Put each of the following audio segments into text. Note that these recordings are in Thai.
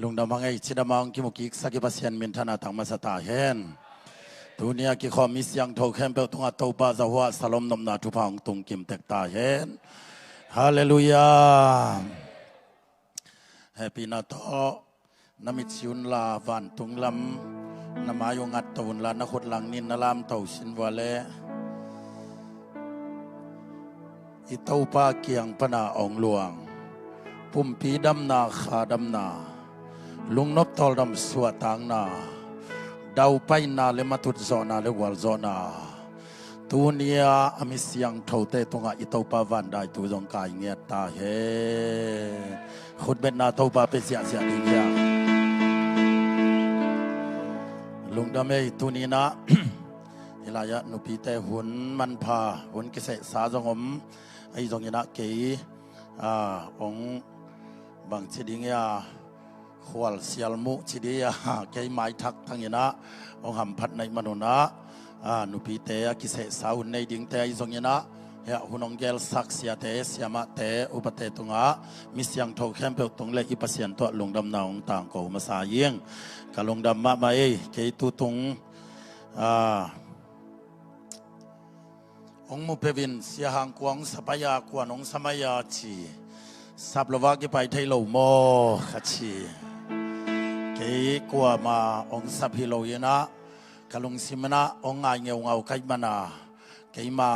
ลุงดำมังไอชิดามองกิมุกิกสักปัสยันมินธนาตังมาสตาเฮนทุเนียกิขอมิสยังโทเข้มเปตุงอัตโตบาซาหัวสลมนมนาทุพังตุงกิมเตกตาเฮนฮาเลลูยาแฮปปี้นาโตนามิตยุนลาวันตุงลำนามายงัดตูนลานขุดหลังนินนลามเตาสินวาเลอิเตาปาเกียงปนาองหลวงปุ่มปีดำนาขาดำนาลุงนบทอลดำสวดทางนาดาวไปนาเลมาตุดโซนาเลวัลโซนาตัวเนียอามิสยังเท่าเตตงะอิเตาปาวันได้ตัวจงกายเงียตาเฮขุดเป็นนาเตาปาเป็นเสียดีเงียลุงดำเอตัวนี้นะเวลายะนุปีเตหุนมันพาหุนเกษตรสาจงมไอจงยินะเกีองบางชิดิงยาขวลเสียลมุชิดียาเกยไม้ทักทั้งยินะองหำพัดในมนุนะนุปีเตะกิเสสาหุนในดิ่งเตไอจงยินะเฮหุนองเกลสักเสียเตเสียมาเตอุปเตตุงะมิสยังโทเข้มเปตงเล็กอิปัสยันตัวลุงดำนาองต่างโกมาสายิงกะลุงดำมาไม่เกยตุตุงองมุเพวินเสียหังกวงสปายากวนองสมัยาชีสับลวากิไปไทยโลโมขชีเกยกัวมาองสับฮิโลยนะกะลุงสิมนะองไงเงาเงาไกมานาเกยมา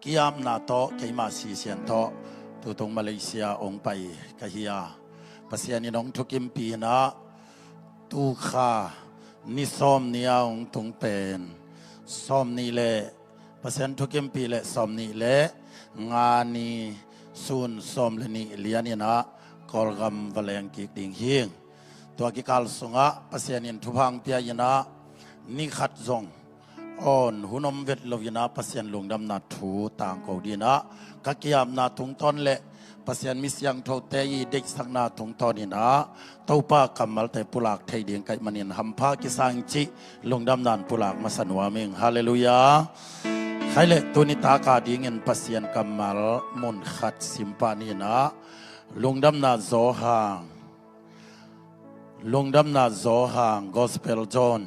กิยามนาโตเกยมาสีเสียนโตตุตงมาเลเซียองไปกะฮิยาปัสยานิน้องทุกิมปีนะตูขานิซอมเนียองตุงเป็นซอมนี่แหละเปอร์เซ็นต์ทุกิมปีและสมนี่และงานนี้ซูนสมเลนี่เลียนี่นะกอลกัมวลเลงกิกดิ่งหิงตัวกิคัลสุงะเปอร์เซ็นต์ทุพังเปียยนะนิขัดจงอ่อนหุนอมเวทลวินะเปอร์เซ็นต์ลงดำนาถูต่างกูดีนะกักยามนาทุงตอนและเปอร์เซ็นต์มิสยังโทเตยเด็กสักนาทุงตอนนี่นะเต้าป้ากำมัลแต่ปุลากไทยเดียงไก่มันินหัมพากิสังจิลงดำนานปุลากมาสนวามิงฮาเลลูยาใครเล่ตัวนิตากาดิ่งเงินปัสยันกำมัลมุนขัดสิมปานีนะลงดำนาโซหางลงดำนาโซหางกอสเปลจอน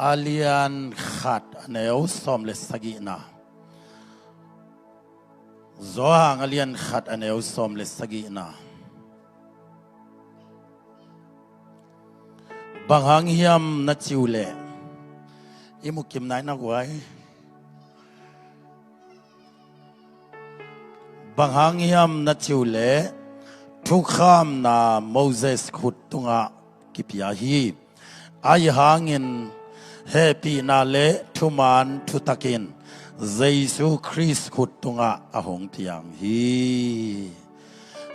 อาเลียนขัดเนวสอมเลสกีนาโซหางอาเลียนขัดเนวสอมเลสกีนาบางหางเฮียมนัดจิวเล่อิมุกิมนายนักไว้บางหางยามนัดจิวเล่ทุกข้ามนาโมเสสขุดตุงะกิปยาฮีไอหางินเฮปีนาเล่ทุมานทุตะกินเยซูคริสต์ขุดตุงะอหงเทียงฮี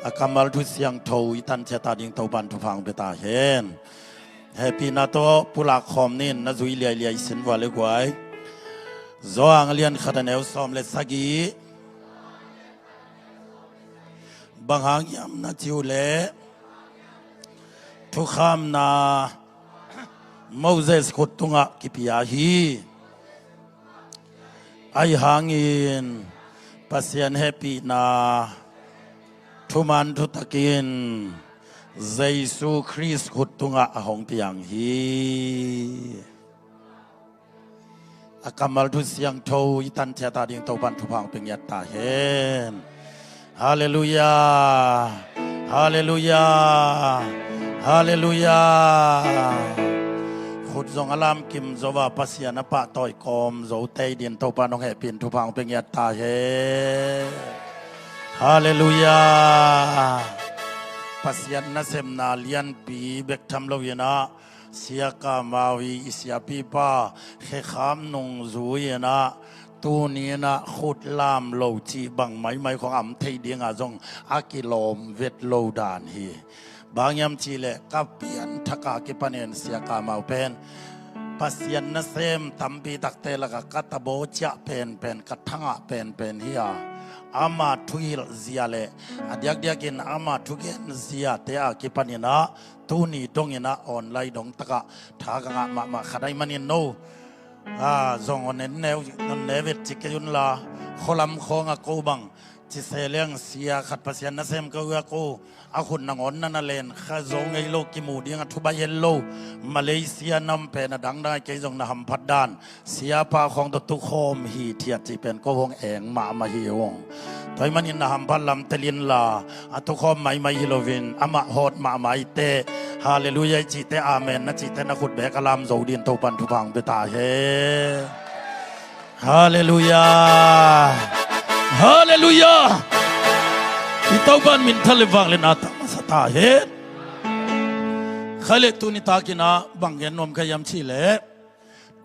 อากัมมัลทุเสียงโทอิตันเชตาดิงโตบันทุพังเบตาเฮนเฮปีนาโตปุลาคอมนินนาจุยเลียเลียสินวาเลกวยโซอังเลียนขัดเนวสอมเลสกีบางหางยามนาจิวเล่ทุกคำนาโมเสสขุดตุงะกิปยาฮีไอหางินปัสยันเฮปีนาทุมันทุตะกินเยซูคริสต์ขุดตุงะหงเตียงฮีอากัมมัลทุเสียงโทอิตันเชตาดิ่งโตบันทุพังเป็นยัตตาเฮนฮาเลลูยาฮาเลลูยาฮาเลลูยาขุดจงอลามกิมโจวาปัสยานปะต่อยกอมโจเตยดินโตปานองแห่ปินทุพังเป็นยัตตาเฮฮาเลลูยาปัสยันนัเซมนาเลียนปีเบกทำลวินะเสียกามาวีอิสยาปีป้าเขขามนงจูยนะตัวนี้นะขุดลามโลจีบังไม่ของอัมเทเดียงอาจงอากิโลมเวทโลดานฮีบางยามชีเลกับเปลี่ยนทักากิปเนนเสียกามาเป็นปัสยันนัเซมตัมปีตักเตลกกัตโบจะเป็นกัทังะเป็นเฮียอามาทุยเสียเลอดียกินอามาทุกินเสียเตอากิปนินะตูนี่ตรงนะออนไลน์ดงตะกะทากะมาขดายมันโนจงอนเนวนันเนวิจิกยุนลาขลัมของกูบัง จิเสเลียงเสียขัดภาษาณเซมก็เอือกูอาคุณนางอนนั่นเลนข้าจงไอโลกิมูดีงัทุบายเยลโลมาเลเซียนำเป็นดังได้เกยจงนำพัดดานเสียปาของตุกโคมฮีเทียจีเป็นก็วงเองมาฮีวงถอยมันอินนำพัดลำเตลินลาตุกโคมไม่ฮิโลวินอามาฮอดมาอิเตฮาเลลูยาจิเตอาเมนนะจิเตนักขุดเบกลามโจดินทุปันทุพังเบตาเฮฮาเลลูยาฮาเลลูยาที่ตัวบ้านมินทะเลฟังเลนาตมาสตาเหตุขลักตุนิตากินาบังเงินนมขยำชีเล่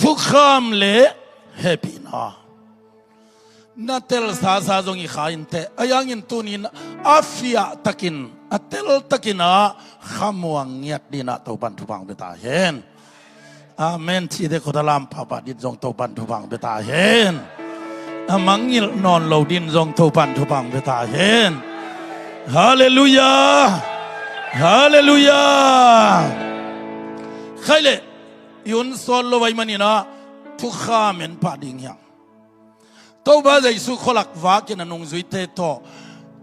ทุกคำเล่เฮปีนานาเตลซาจงอีขาอินเตอายังอินตุนินอาฟิอาตะกินอาเตลตะกินาขมวงเงียดดีนาตัวบ้านทุบังเบตาเห็นอาเมนที่เด็กคนละลำพาบดินจงตัวบ้านทุบังเบตาเห็นอามังยิลนอนเหลาดินจงตัวบ้านทุบังเบตาเห็นฮาเลลูยาฮาเลลูยาใครเลยยุนสอนเราไว้มันนี่นะทุกข้ามันพาดิ่งยังตัวบ้านใจสุขลักวากินนงจุยเตโต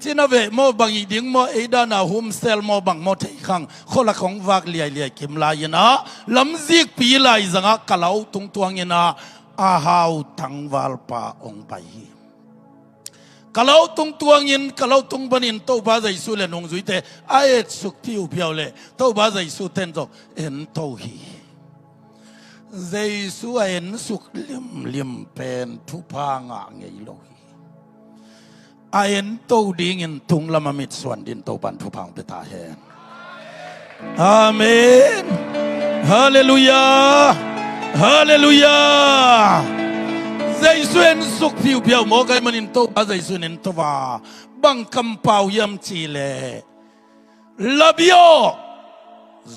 ที่นั่นเวมอบางอีดิ่งมอเอดานาหุมเซลมอบังมอเทขังขลักของวากเลียกิมลายนะลำซิกปีลายจังกะลาวตุงตวงนะอาหาวทังวาลปาองไปkalau tung tuangin kalau tung banin tau bahasa Yesus le nong zuite ayat suk piu le tau bahasa Yesus tenzo en tau hi Yesus en suk lim pen tupanga ngei lohi ayen tau dingin tung lama mit swan din tau pan tupang beta hen amen hallelujah hallelujah dây xuyên sục phiêu phiêu mô cái mà nín tô ba dây xuyên nín tô va bằng cầm pao yam chi lệ labio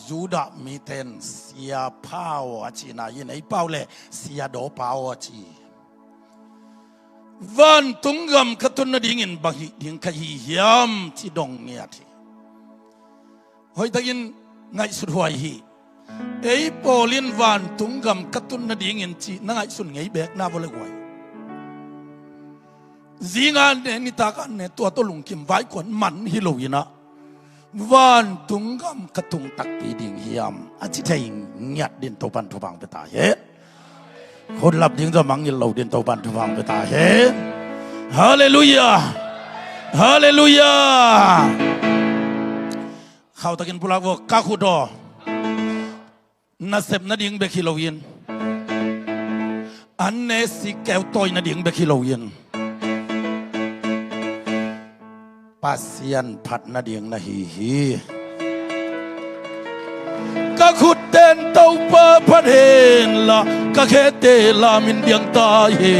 juda mi ten sia pao chi na yin ai pao lệ sia do pao chi van tung gam katun na dingin bahi ding kahi yam chi dong nia thi hoi tagin ngai sut huai hi ấy Paulin van tung gam katun na ding in chi na ngai sun ngai bek na vole goi zingan ne ni ta kan ne to lung kim vai kon man hi lo ina van tung gam katung tak pi ding hiam a chi thai nyat din to pan thu bang pe ta he khôn lap ding zo mang ni lo din to pan thu bang pe ta he hallelujah hallelujah khau takin pulak wo ka khu do na sep na ding be khiloin an ne si keu toy na ding be khiloin pasian phat na ding na hi ka khut ten tau pa phaden la ka khete la min diang ta he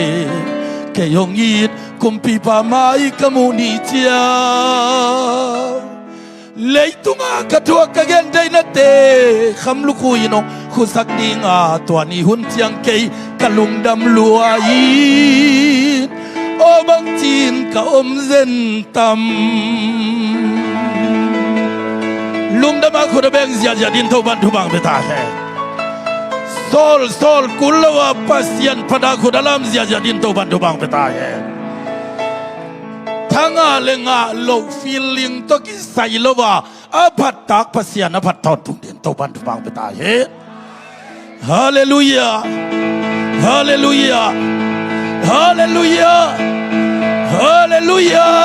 ke yong yit kum pi pa mai ka mu ni chia lấy tung à cả thua cả gen đây nát tê khăm lúc khui nong khu sắc đi ngà toàn ni hun chiang cây cả lùng đâm lúa yết ô băng chín cả dân tâm lùng đâm à khu đâm beng zia zia din thâu ban thu bang beta he sol kulawa pasian pada khu dalam zia zia din thâu ban thu bang beta he thanga lenga low feeling to ki sai lova apat tak pasian apat ton tung den to ban bang beta he hallelujah hallelujah hallelujah hallelujah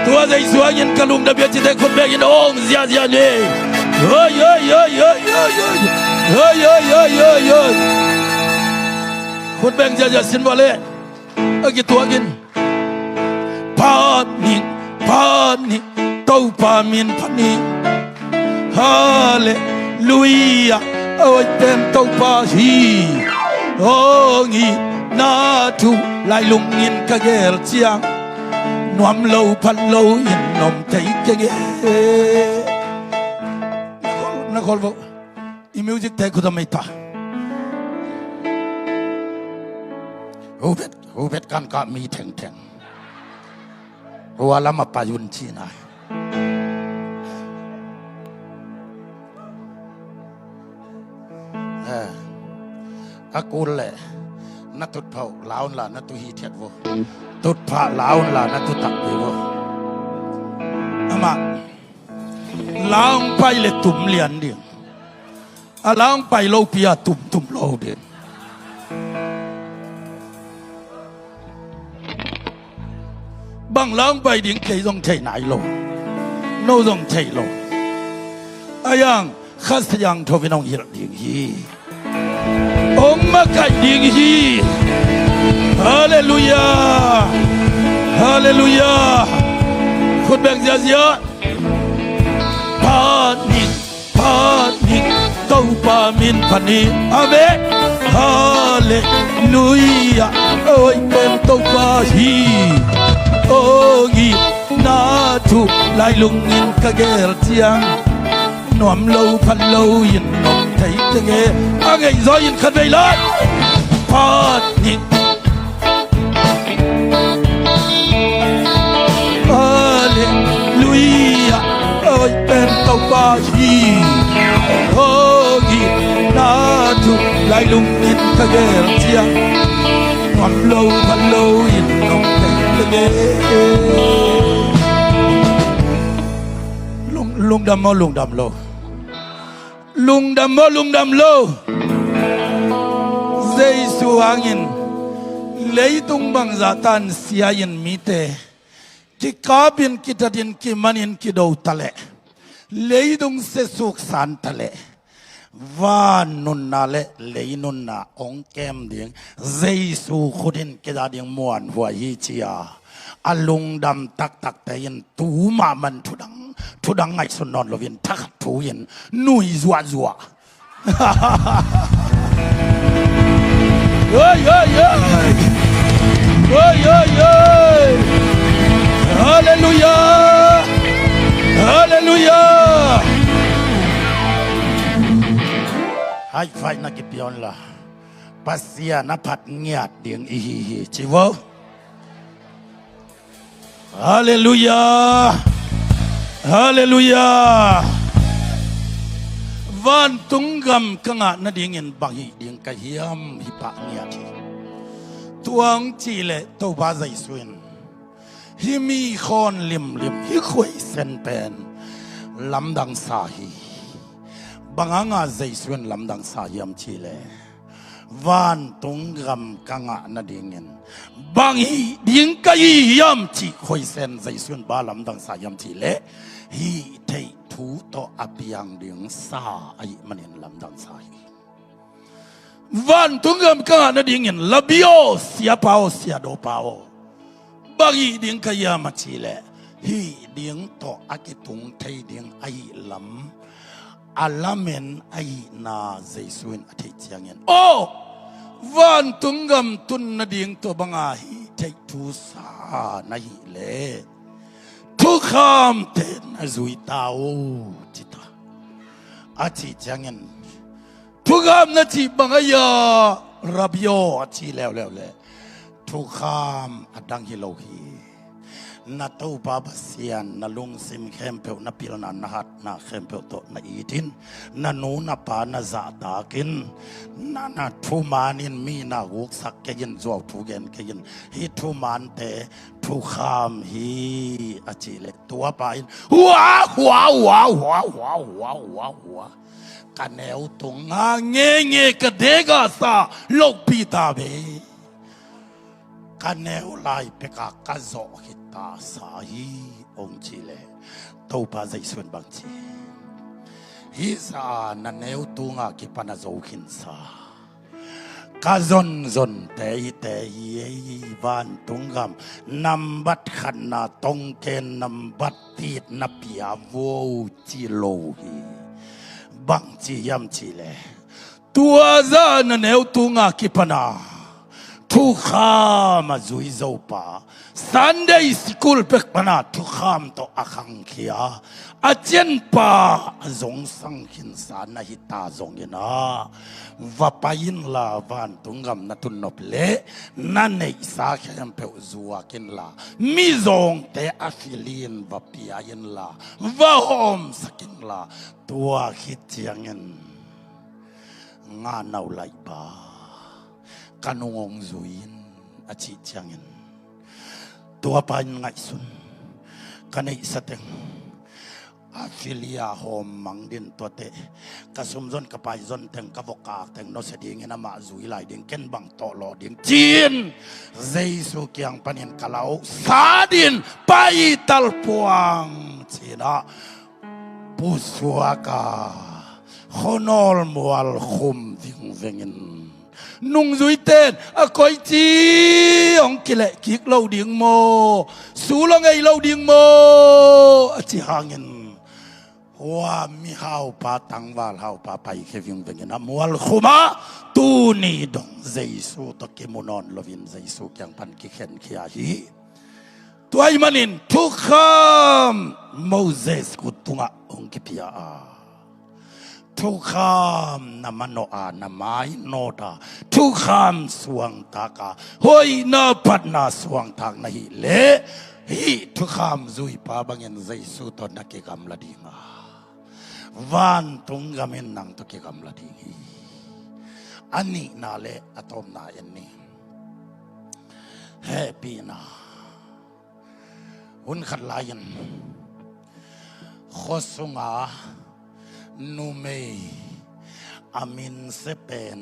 tua dai suangin kalung da bia chite khot begin ong zia zia ne oi khot beng zia zia sin wale agi tuagin Pani tau pamin pani hallelujah ôi tên tau pa hi ongi na tu lai lung in ka gel chiang nuam lâu pan lâu in nom thấy cái nghe na khol vo i music te ku da mai ta hubet kan ka mi thengรัวละมาปายุนชีนายอากูลแหละนัตุเผาลาวล่ะนัตุฮีเทียดโวต ตุดผ้าลาวลานัตุตักเดียวอามาลาวไปเลยตุ่มเลียนเดียงลาวไปโลเปียตุ่มโลเดียงบางลาวไปเดียงใครต้องใช้ไหนโลโน้ต้องใช้โลอายังข้าศึกยังทวีน้องยีรักเดียงฮีองค์มาไก่เดียงฮีฮาเลลูยาฮาเลลูยาคุณแบงเสียพานิกเต้าปามินพันีอาเมฮาเลลูยาโอ้ยเป็นเต้าปาฮีโอ้ยนาทุไลลุงอินกะเกลเจียงนวมโลพันโลยินนมไทยจะเงอะไงซอยินขัดไปเลยพานิกฮาเลลูยาโอ้ยเป็นเต้าปาฮีโอ้ยนาทุไลลุงอินกะเกลเจียงนวมโลพันโลยินนมไทยจะเงลุงดำโลลุงดำโลเจสุอังอินเลยตุงบังจัตันเสียยินมิเตกิกาบินกิตัดินกิมันอินกิดาวทะเลเลยตุงเสสุกสันทะเลวานนุนนาเลเลยนุนนาองแกมเดียงเจสุขุดินกิดาดิงมวนหัวฮิจิยาอลุงดำตักแต่ยินตูมามันทุดังไงสนนลวินทักทูยินนุยจัวเฮ้ยฮาเลลูยาให้ไฟนักพิอนละปัสยานัพัดเงียดเดียงอีฮีจิวะฮาเลลูยาวันตุงกำกังนาดิ่งเงินบางฮีดิ่งกะเฮียมฮิปะเนียทีตัวงจีเลตัวบาใจสวินฮิมีคอนลิมฮิคุยเซนเป็นลำดังสาฮีบางงาใจสวินลำดังสาฮีมจีเลวันตุงกำกังนาดิ่งเงินบางฮีดิ่งกะเฮียมจีคุยเซนใจสวินบาลำดังสาฮีมจีเลฮีเททูโตอภิยังเดียงสาไอมันเห็นลำดังสายวันตุงกำกังนาดิ่งเงินลาบิโอเสียเปาเสียโดเปาบางฮีดิ่งกะยามาชีเลฮีดิ่งโตอากิตุงไทยดิ่งไอลำอัลลาเมนไอนาเจสุนอธิจยังเงินโอ้วันตุงกำตุนนาดิ่งโตบางฮีเททูสานาฮีเลทุกคำเต็นจุยตาโอจิตาอาทิจังเงินทุกคำนาทีบางยารับโยอาทิแล้วทุกคำอดังฮิโลฮีนาตูบาบเซียนนาลุงซิมเข้มเปวนาพิลนานาฮัดนาเข้มเปวโตนาอีทินนานูนาปานาซาดากินนาทุมานินมีนาหุกสักเกยินจวบทุกเกยินฮิทุมานเตทุกคำฮีอาจิเลตัวไปว้าวกันแนวตรงเงี้ยกระเดกาซาโลกปีตาเบกันแนวลายเปกากาโซฮิตาสาฮีองจิเลตัวปาใจส่วนบางทีฮิซานันแนวตุงากิปนาโซขินซากาซอนเตยวันตุงกำนำบัดขันนาตงเกนนำบัดตีดนับยาโวจิโลฮีบังจียมจีเลตัวซานันแนวตุงากิปนาทุกข้ามาจุยโซปา Sunday school pek pana tu kham to akhang kia achen pa zong sang hin sa na hita zong ina vapain la van tungam na tunop le na nei sa khem pe zuwa kin la mi zong te afilin vapia yin la va hom sakin la tua khit chiangin nga nau lai ba kanungong zuin achi chiangin ตัวไปไงสุนกันไอ้สเต็งอาฟิลิอาโฮมมังดินตัวเตะกระสุมจนกระไปจนเต็งกระบอกกากเต็งนสดีเงินมาจุยไหลดิ่งเก่นบังโตโลดิ่งจีนเจสุเกียงปนินกะลาวสาดินไปตัลปวงจีน่าปุสวากาขนอลมัวลคุมดิ่งเวงินนุ่งจุยเต้นอะคอยจีองกิเลกิกเหล่าดิ่งโมสูลงไงเหล่าดิ่งโมอจิหางินว่ามีหาวปาตังวาลหาวปาไปแค่วิ่งเวงินมัวลคุมาตูนี่ดงเจสุตะเกมุนอนลวินเจสุยังพันกิเข็นขี้อาฮีตัวไอ้มันินทุกคำโมเสสกุตุงะองกิพิยาทุกคำนามันโนอานาไม้โนดาทุกคำสวงตากาหอยนาปัดนาสวงทางนาฮิเลฮิทุกคำจุยปาบังเงินใจสุตนักเกมลาดิงาวันตุงกามินนังตุกเกมลาดิงีอันนี้นาเลอะตอมนาอันนี้แฮปปี้นาหุ่นขัดลายันขอสุงานูเมย์อามินเซเป็น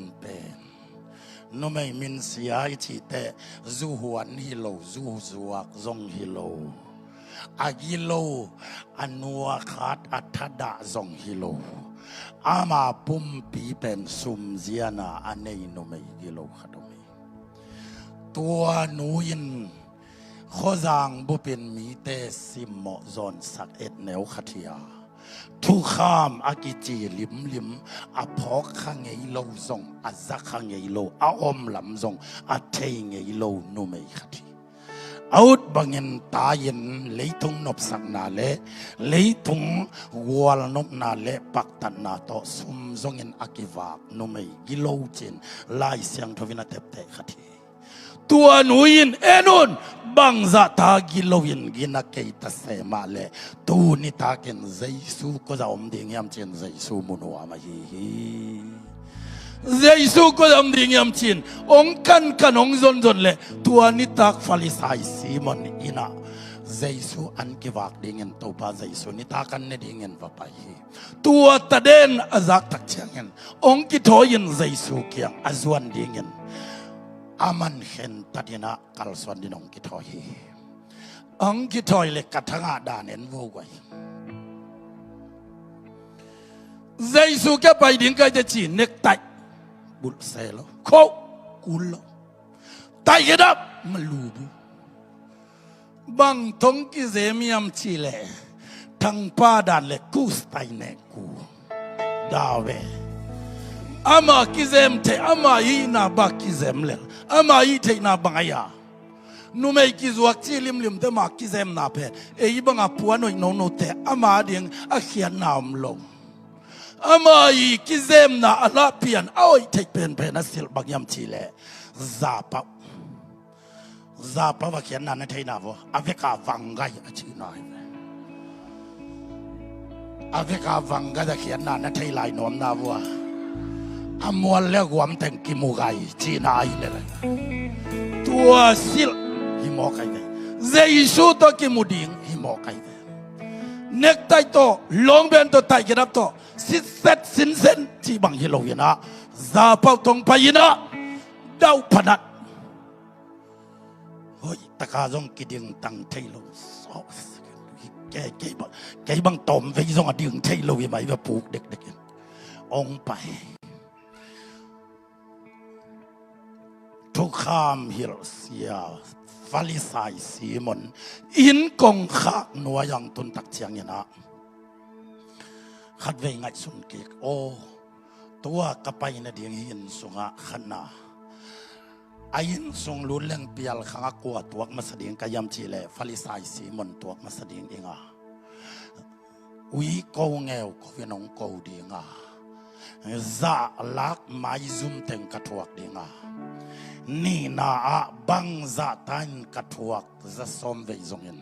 นูเมย์มินเสียที่แต่จูหวนฮิโลจูจวกจงฮิโลอากิโลอันวัวขาดอัฐดาจงฮิโลอามาปุ่มปีเป็นสุมเจียนาอันนี้นูเมย์กิโลขัดมีตัวนูยินขอจางบุเป็นมีเตสิมโมจอนสักเอ็ดแนวขัดยาทุกขามอากิจีลิมอาพอกขังเงยโลซงอาซักขังเงยโลอาอมลำซงอาเทงเงยโลนูเมยขัดเอาบังเงินตาเย็นเลยทุงนบสักนาเลเลยทุงวัวลนบนาเลปักตันนาโตสุมซงเงินอากิวากนูเมยกิโลจินไล่เสียงทวินาเตปเตขัดตัวหนูยินเอนุนบังจะตากิโลยินกินักเกตเสมาเลตูนิตาเกนใจสูก็จะอมดิ่งยามเชนใจสูมุนวามาฮีใจสูก็จะอมดิ่งยามเชนองกันองจนเลตัวนิตาฟาลิสายซีมันอินะใจสูอันกิวักดิ่งเงินตัวป้าใจสูนิตากันเนดิ่งเงินว่าไปตัวตะเดนอาจักตักเชียงเงินองกิทอยินใจสูเกียงอาจวนดิ่งเงินอามันเห็นตัดยนะกัลสวนดินองกิทอยองกิทอยเล็กกระทั่งอาดานเห็นวัวไว้ใจสุแกไปดิ้งก็จะจีนเน็กไตบุลเซลโคกุลไตกันดับมาลูบุบังทงกิเซมียมชีเลทั้งป้าดานเล็กกูสไตเนกูดาเวอามากิเซมเทอามาอีนาบักกิเซมเลอามาอีเทนาบังายานูไม่กิจวัตรที่ลิมเตมากิเซมนาเพเอย์บังอาปัวหน่อยโนเตอามาเดียงอาเขียนนามลงอามาอีกิเซมนาอาลาเปียนเอาอีเทเป็นนัสิลบักยามชีเลซาปว่าเขียนนั่นเทนาวอาเวกาวังไกอาชีนายอาเวกาวังไกจะเขียนนั่นเทไลนอมนาวอามวลเลี้ยงวมแต่งกิมูไกจีนายเลยตัวสิลหิมอไกเลยเจสุตัวกิมูดิ่งหิมอไกเลยเน็กไตโตลงเบนตัวไตกิรับโตสิเซตสินเซนที่บังฮิโลยนะซาเป้าตรงไปยนะดาวพนัดเฮ้ยตะกาจงกิดิ่งตังเทโลแกบังตอมไปจงอดิ่งเทโลยังไงว่าปลูกเด็กๆองไปทุกขามฮิลเซียฟาลิสายซีมอนอินกงขากนัวยังตุนตักเชียงยนะขัดเวงไงสุนเกกโอตัวกระไปนาเดียงหินสุงะขนาไอหินสุงลุนเล่งเปียลขังกัวตัวมาแสดงกายำชีเลฟาลิสายซีมอนตัวมาแสดงเองอ่ะวิโกเงวก็เป็นองโกดีงาจะลักไม้ซุ่มเต็งกระทวกดีงานี่นาบังจะตันกระทวกจะสมเวจงยิน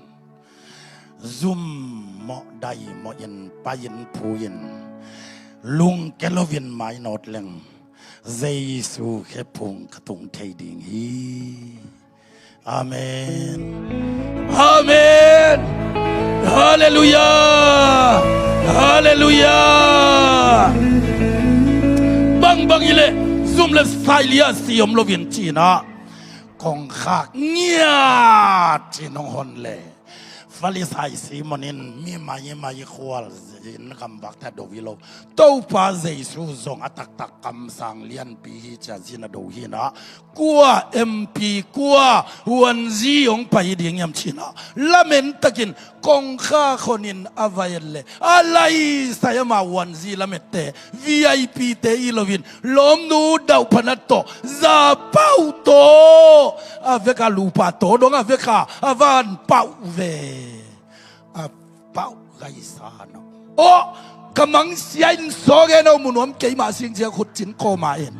ซุ่มหมอได้หมอยินไปยินผู้ยินลุงแกลวินไม้นอดเล็งเจสูแค่พงกระตุงเทดิงฮี อาเมนอาเมนฮาเลลูยาฮาเลลูยาบางอีเลซุ่มเลสไซเลียสิยมโลวินจีนะคงขากเงียจีนองฮอนเลฟาลิไซซีมอนินมีมายิควอลจินคำบักทัดโดวิโลตู้ปาเจสูซงอัตักคำสั่งเลียนปีจะจินโดฮินะกัวMPกัววันจีองไปดิ่งยามชินะละเมนตะกินคงข้าคนอินอวัยเลอะไรสายมาวันจีละเมตเต VIP เตอีโลวินล้มนูดาวพนัตโตซาเป้าโตอาเวกาลูปาโตดงอาเวกาอาวันเป้าเวอาเป้าไรสานโอ้กำลังเสียนโซเกนเอามุนวมเกยมาสิงเสียขุดจินโคมาเอ็น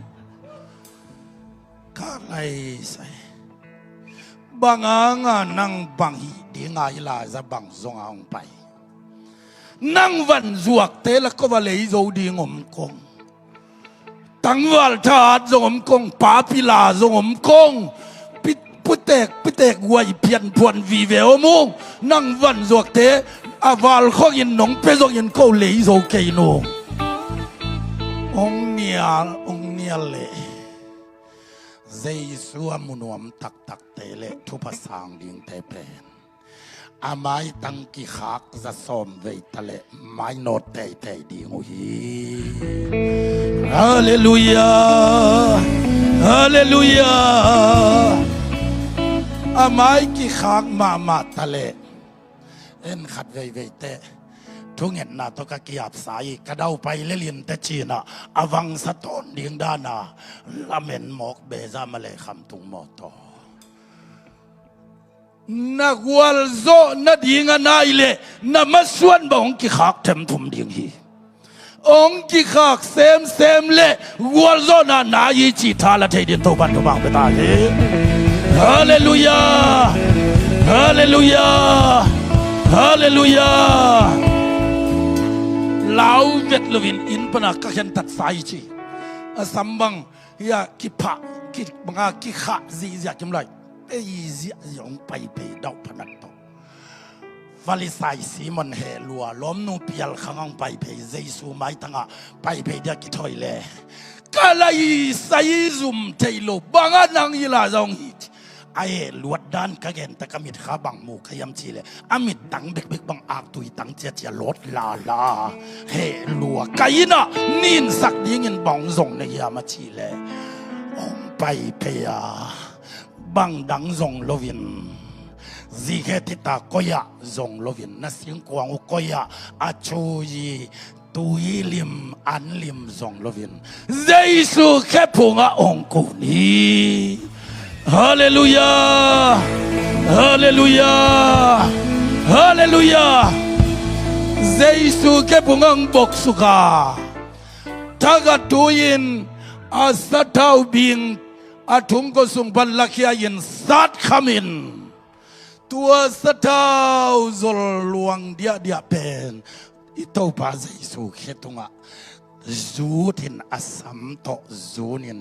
ก็ไรใส่บางอ่างนั่งบางฮีดีง่ายลาจะบางซงเอาไปนั่งวันจวกเตะแล้วก็ว่าเลยโจดีงมกงตั้งวันทาดงมกงป้าพิลาจงมกงพุเตกวัยเพียนพวนวีเวอมุงนั่งวันจวกเตะอาวาลข้องยินหนงเปซองยินเขาเลยโจเกยโนองเนียเลยเจสัวมุนวมตักเตเลทุภาษาดิ่งเตเป็นอาไม้ตั้งกิขากจะสมเวทะเลไม้โนเตดิ่งโอฮีฮาเลลูยาฮาเลลูยาอาไม้กิขากมาทะเลเอ็นขัดเวเตทุกเห็นนาตกกียบสายกระเดาไปเลียนแต่จีน่ะอวังสะตอนดิ่งด้านาละเมนหมอกเบซามาเลยคำตุงหมอตอนักวัลโซนัดยิงนายเลนัมาส่วนบ่องกิขากเต็มทุ่มดิ่งฮีองกิขากเซมเลวัลโซน่ะนายจีทาละเทดินตัวบันตัวบังไปตาเฮฮาเลลูยาฮาเลลูยาฮาเลลูยาลาวเวทลวินอินปนักกันตัดสายจีสัมบังยากิพะกิบังอากิขะซีเสียกิมไรเอ้ยเสียยองไปดาวพนักโตฟาลิไซซีมันเฮลัวล้อมนูเปียลขังไปเจสูไม่ตั้งไปเดียกิถอยเลยกะไลไซซุมเทโลบังอานังยิลาจงฮิตไอ้ลวดด้านกะเกนตะกมิดข้าบังมูขยำชีเลยอามิดตังเบกบังอาตุยตังเจียลดลาเฮลัวไกน่ะนินสักดิ้งินบังซงในยามาชีเลยองไปเปียบังดังซงโลวินซีเกติตาโกยะซงโลวินนัสิงกวางโกยะอาชูยีตุยลิมอันลิมซงโลวินเจสุแค่พงะองกุนีฮาเลลูยาฮาเลลูยาฮาเลลูยาเจสุแค่พงะบอกสุกาทักตุยินอาสัตาวบิงอาทุงก็ส่งบัลลักยายินสัตขมินตัวสัตาวจลลวงเดียเป็นอิตาปาเจสุแค่ตงะจูดินอาสัมโตจูนิน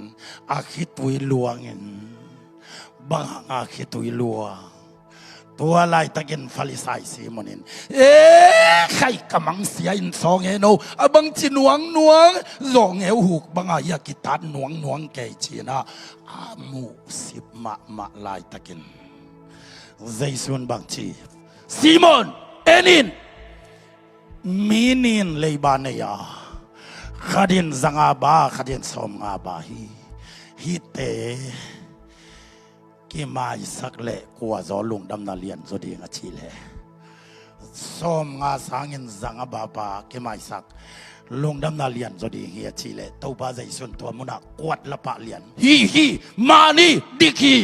อาคิตุยลวงอินบางอาคิตุยลัวตัวลายตะเกินฟาลิไซซีมอนินใครกำลังเสียอินสองเฮโนบังจีนวงจงเอวหุกบังอายากิตันนวงเกจีนะอามูสิบมาลายตะเกินเจสุนบังจีซีมอนเอนินมินินเลบานยาขัดินจังอาบาขัดินสมอาบาฮิเตกิมาอิสักเล่กัวจอลุงดำนาเลียนจดีงาชีเล่ส้มงาสังเงินจังอาบาปากิมาอิสักลุงดำนาเลียนจดีเฮียชีเล่ตัวบ้าใจส่วนตัวมุนักกวดละปะเลียนฮีมานี่ดิกี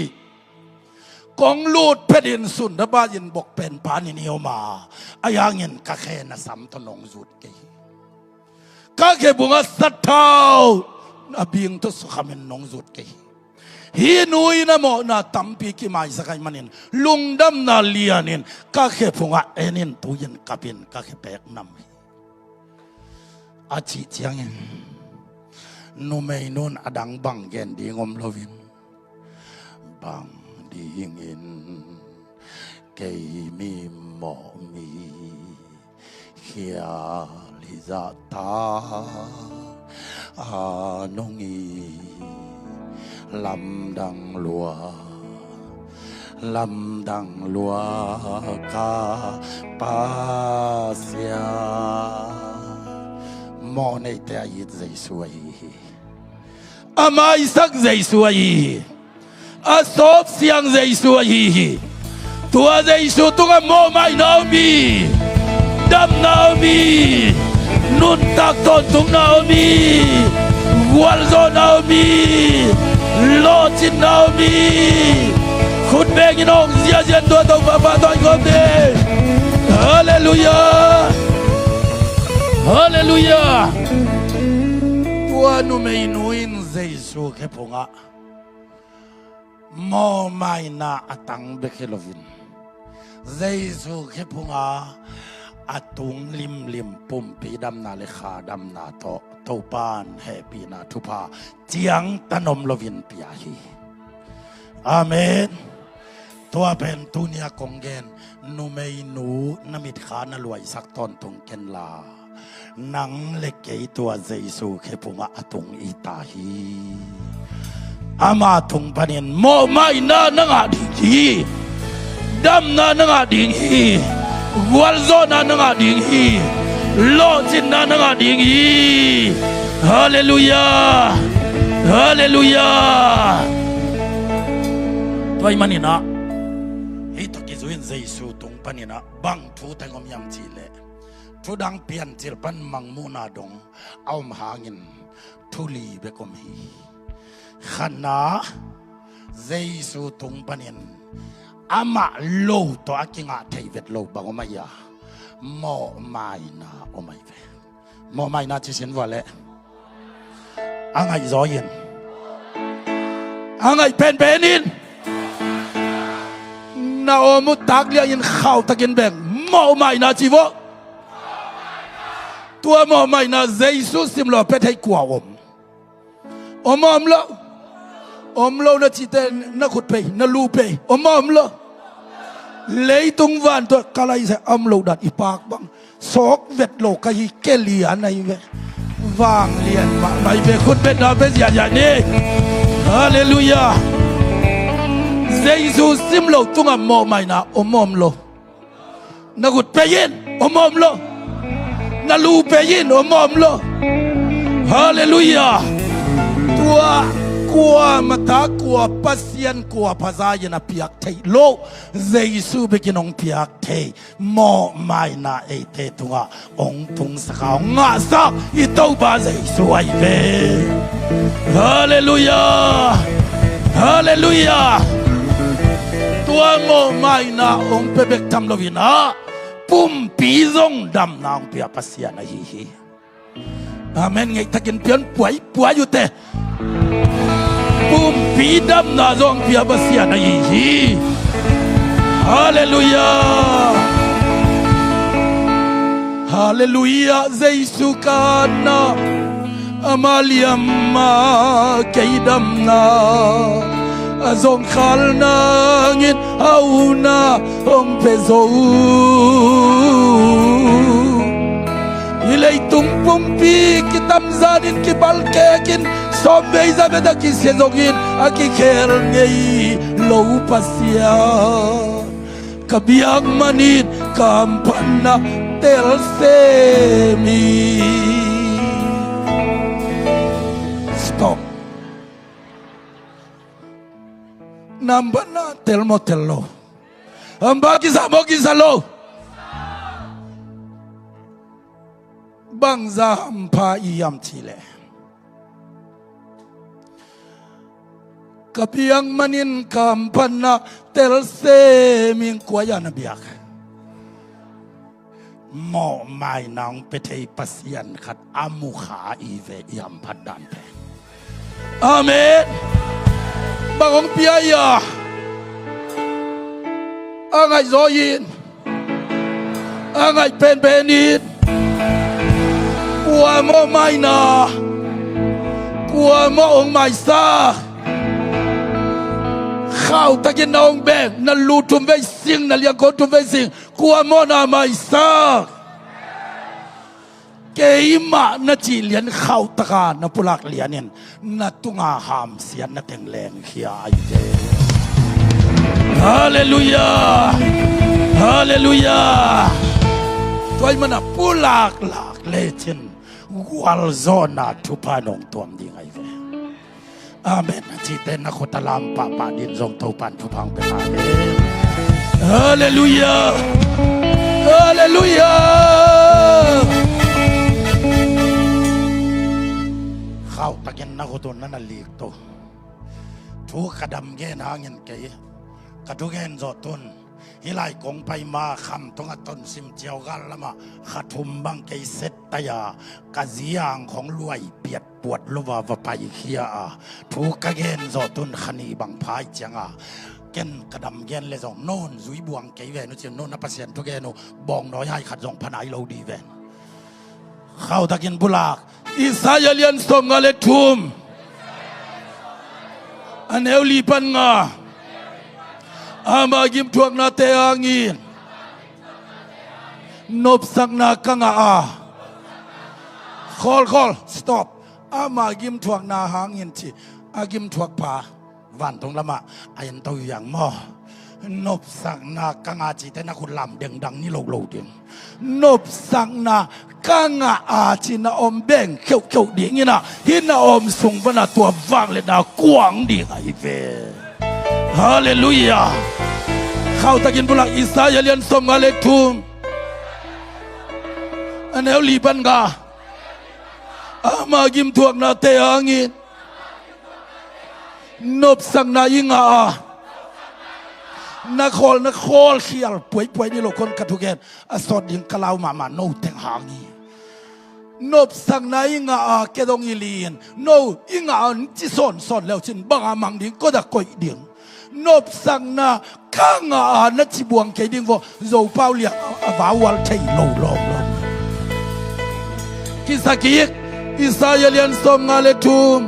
กองลูดเพดินสุนทบ้ายินบกเป็นปานิเนียวมาอายังเงินกะแค่นะสัมตนงจุดเกยกะแค่บุงสัตเท้าอบิงทุสขมินนงจุดเกยฮีนุยนะโมนะตัมปีกิมาอิสกายมันินลุงดำนาเลียนินกะแค่พงะเอนินตุยินกับปินกะแค่แปกนำอาจิเจียงเงินนูเมยนุนอดังบังเกนดีงอมโลวินบังดี ding in cây mi mỏ mi kia lý dạ ta nông y lâm đằng lúa ca pa sia mò này te yết dây suy amai sắc dây suy sốp xiang dây suy tua dây su tung mò mai Naomi đam Naomi nun tak ton tung Naomi walzo Naomi lo chin Naomi khut beng in ong zia zian tua tông papa toi gom đi hallelujah hallelujah tua nu mei nuin Giêsu ke punga mo mai na atang bekelovin Giêsu ke punga atung lim pumpi dam na lekha dam na to pan happy na thupa chiang tanom lovin pia hi amen tua pen tunia kongen nu mei nu namit kha na luai sak ton tung ken la nang le ke tua Giêsu ke punga atung ita hi ama tung panin mo mai na nga ding hi dam na nga ding hi walzo na nga ding hi lo chin na nga ding hi hallelujah hallelujah toy manina ito kizuin Giêsu tung panina bang thu tangom yam chile thu dang pian chil pan mangmuna dong aum hangin thuli bekom hi khana Giêsu tung panin ama lo to akinga theivet lo bangomaya mo mai na omai ve mo mai na chisin wale angai zoyin angai pen na omu taglia in khau takin beng mo mai na chivo tua mo mai na Giêsu simlo pe thai kwa om lo na chite na khut pe na lu pe om lo lấy tung van to kalai se lo dat ipak bang sok vet lo kai kelia nai ve vang lian ma mai ve khut pe na pe ya ni hallelujah Giêsu sim lo tung mo mai na om lo na khut pe yin om lo na lu pe yin om lo hallelujah tua qua mata qua pasien qua pazaya na piak thei lo Giêsu beginong piak thei mo mai na ete tunga ong tung saka nga sa ito ba Giêsu ai ve hallelujah hallelujah tua mo mai na ong pebek tam lovina pum pizong dam na ong pia pasian na hi amen ngai takin pian puai yute pum pidam na zong pia basia na hi hallelujah hallelujah Giêsu kana amaliam ma keidam na azong khal na ngin auna ong pezo ilay tung pumpi kitam zadin kibalkekin sobe izabeda kisezogin akiker ngei low pasya kabiang manit kampana tel semi stop namba na tel motello ambaki sa mogi salo bangza ampa iyam chile kapiang manin kampana telse min kwaya na biak mo mai nang petei pasian khat amu kha ive yam padan pe amen bangong piaya angai zoyin angai pen qua mo mai na qua mo ong mai sa ข้าวตะกินน้องแบงนั่นลูทุมไว้สิ่งนั่นเลี้ยงคนทุมไว้สิ่งกลัวมอนาไม่ซักเกยมาณจีเลียนข้าวตะการณปุลักเลียนเนี่ยณตุงอาหามเสียนณเต็งแรงเขียอยู่เจฮาเลลูยาฮาเลลูยาตัวมันณปุลักหลักเลจินวัลโซนาทุพานองตัวมดีไงเวอาเมนจีเตนนักตะลามปะปะดินทรงเท่าปันทุพังเป็นอาเมนฮาเลลูยาฮาเลลูยาข้าวตะเกียนนักตุนนั่นลีกโตทุกกระดำเงินหาเงินเกยกระทุกเงินจอดตุนฮิไลกงไปมาคำตรงต้นซิมเจียวกันละมาขัดทุมบังเกยเซตตยากะจียางของรวยเปียดปวดลวาวไปเขียทุกกระเงินจอดตุนขณีบังพายจังเกนกระดำเงินเลยส่งโน่นซุยบวงเกยเวนุเจียนโน่นนับเสียนทุกเกนุบองน้อยให้ขัดส่งพนัยเราดีเวนเข้าตะกินบุลากอิสราเอลียนสมกาเลทุมอันเอลีปันงาอามากิมทวกนาเตอังินนบสักนากังอาคอลสต็อปอามากิมทวกนาหางินที่อากิมทวกป่าวันตรงละมาอายันตัวอย่างมอนบสักนากังอาจีแต่นักคุณลำเด้งดังนี่โลเด้งนบสักนากังอาจีน่าอมเบ่งเขียวดีงี้นะที่น่าอมส่งบรรดาตัวฟังเลยน่ากวางดีไอเฟ่ฮาเลลูยาเข้าตะกินบุลักอิสราเอลียนสมกาเลทุมอันเอลีปันกาอามากิมทวกนาเตอังินนบสักนายิงนักคอลเขียลป่วยนี่โลคนกระทุกเกนอสอดยิงกะลาวมาโนเต็งหางีนบสักนายิงเกดงอิลีนโนยิงจิสอนแล้วจินบังอามังดิงก็จะก่อยดิงนบสักนาข้างนัดจิบวงเกดิงว่าโจเป้าเลียวาวัลเทยโลกิสกิกอิสราเอลียนสมกาเลทุม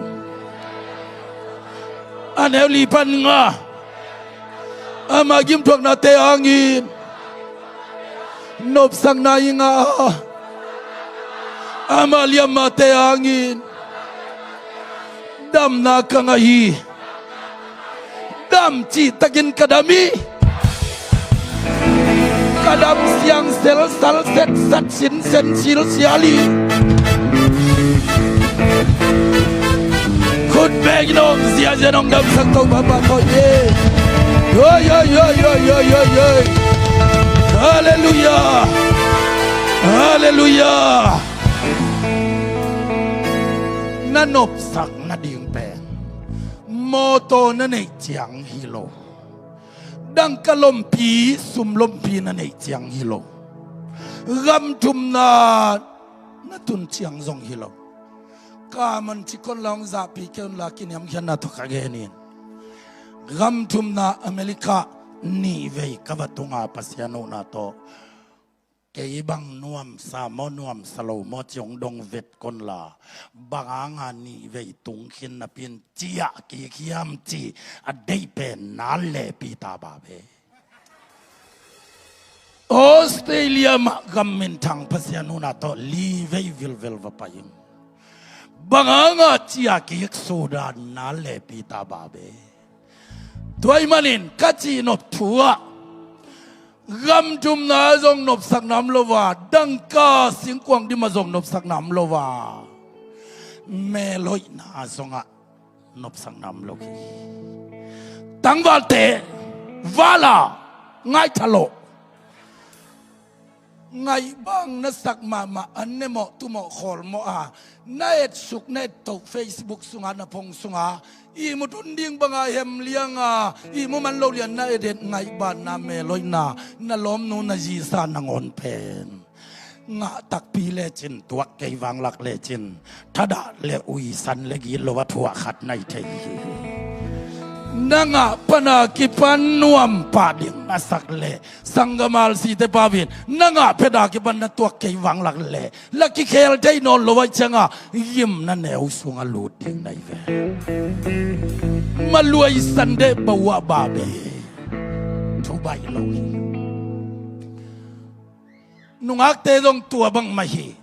อันเอลีปันงาอามากิมทวกนาเตอังินนบสังนายิงอามาเลียมมาเตอังินดำนาคังฮีดำจีตะกินกระดามีกระดำเสียงเซลสัลเซตสัตสินเซนซิลเซียลีคุณเบกน้องเสียเจน้องดำสักตัวบ้าๆเย่เฮ้ยฮาเลลูยาฮาเลลูยานั่นนบสักนาดิ่งแปงโมโตนั่นเองเจียงฮิโลดังกะลมปีสุมลมปีนั่นเองเจียงฮิโลกำทุมนาตุนเจียงซงฮิโลกามันที่คนลองจับปีเคนลากินยำเขียนนาทุกข์เกนินกำทุมนาอเมริกานี่เวกวัตุงอาปัสยานุนาโตเกยบังนวมสามนวมสโลมจงดงเวทคนลาบางงานนี่เวตุงขินนับเป็นจียกีขยามจีอดีเป็นนาเลปีตาบาเบออสเตรเลียมากำมินทางปัสยานุนาโตลีเววิลวปายิงบางงานจียกีกสุดานาเลปีตาบาเบตัวมันนกัจจีนบทัวกำจุมนาจงนบสักน้ำโลวาดังกาสิงกวางดิมาจงนบสักน้ำโลวาเมลอยนาจงะนบสักน้ำโลกีตั้งวันเตวาลาไงทะโลไงบ้างนัสักมาอันเนโมตุโมขอลโมอาเนตสุกเนตตกเฟซบุ๊กสุงานาพงสุงาอีมุตุนดิ้งบังอาเฮมเลียงอีมุมันโลเลียนนาเอเดนไงบ้านนาเมลอยนาล้อมนูนาจีสานงอนเพนงาตักปีเลจินตัวเกยวังหลักเลจินทัดาเลอุยสันเลกิโลวัตถุขัดในเทย nanga panakipan nuam pading nasak le sanggamal si te pavin nanga pedakipan na tuak kay wang lak le laki kel day non lo wai changa yim na neu sunga luding na ive maluai sande bawa babe tu bai lo nungak te dong tua bang mahi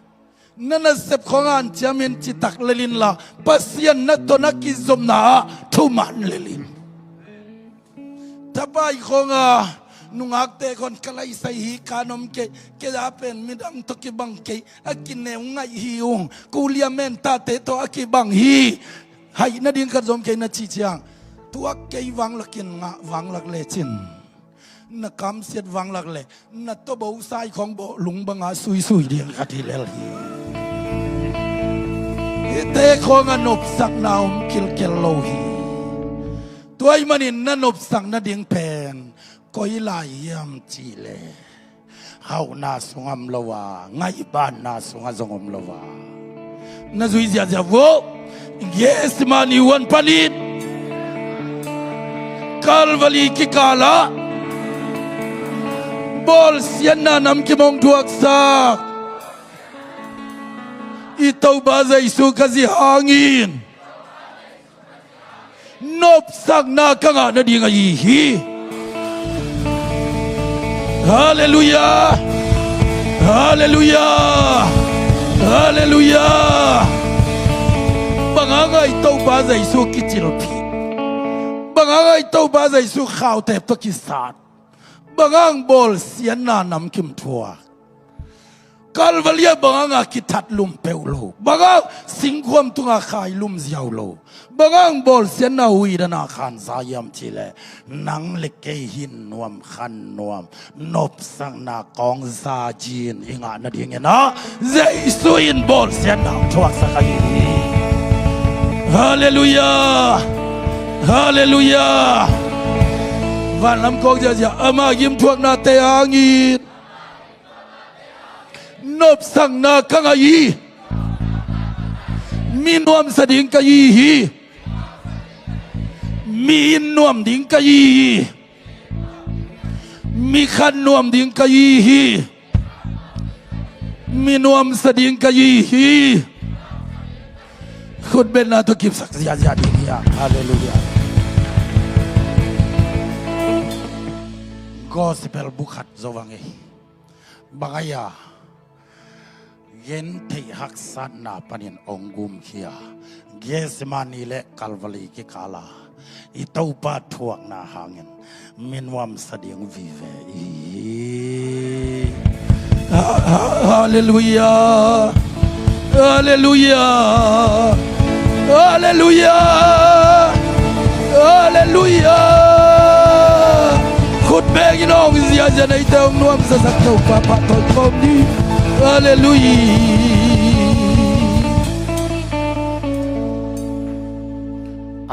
nana sep khongan chamin chitak lelin la pasian na to na ki zom na tu man lelin tapai khonga nungak te kon kalai sai hi kanom ke da pen midang to ki bang ke akine ngai hiung kulia men ta te to aki bang hi hai na ding ka zom ke na chi chiang tuak ke wang lakin nga wang lak le chin na kam siat wang lak le na to bo sai khong bo lung banga sui sui ding khathi lel hi te khonga nop sak naum kil kel lo hi tuai manin na nop sak na ding pen koi lai yam chi le hau na sungam lowa ngai ban na sunga zongom lowa na zui zia zia vo yes mani wan panit kalvali ki kala bol siana nam ki mong tuak sak itaw baza isu kasi hangin nop sak na kanga na di ngayihi hallelujah hallelujah hallelujah banganga itaw baza isu kichilpi banganga itaw baza isu khaw tep to kisat bangang bol siana nam kim thua kalvalia banganga kitat lum peulo bangang singkhom tunga khai lum ziaulo bangang bol siana hui dana khan sayam chile nang leke hin nuam khan nuam nop sang na kong sa jin inga na ding na jaisu in bol siana thuak sakai hallelujah hallelujah van lam kong ja ama yim thuak na te angin nop sang na kangai mi nuam sading kai hi mi nuam ding kai mi khan nuam ding kai hi mi nuam sading kai hi khut ben na to kip sak zia zia ding ya hallelujah gospel bukhat zowange bagaya yen thei hak san na panin ongum khia gesemani le kalvali ki kala itau pa thuak na hangin minwam sading vive hallelujah hallelujah hallelujah hallelujah khut be nong zia zia nei tong nuam sa sak tau pa pa to kom đi hallelujah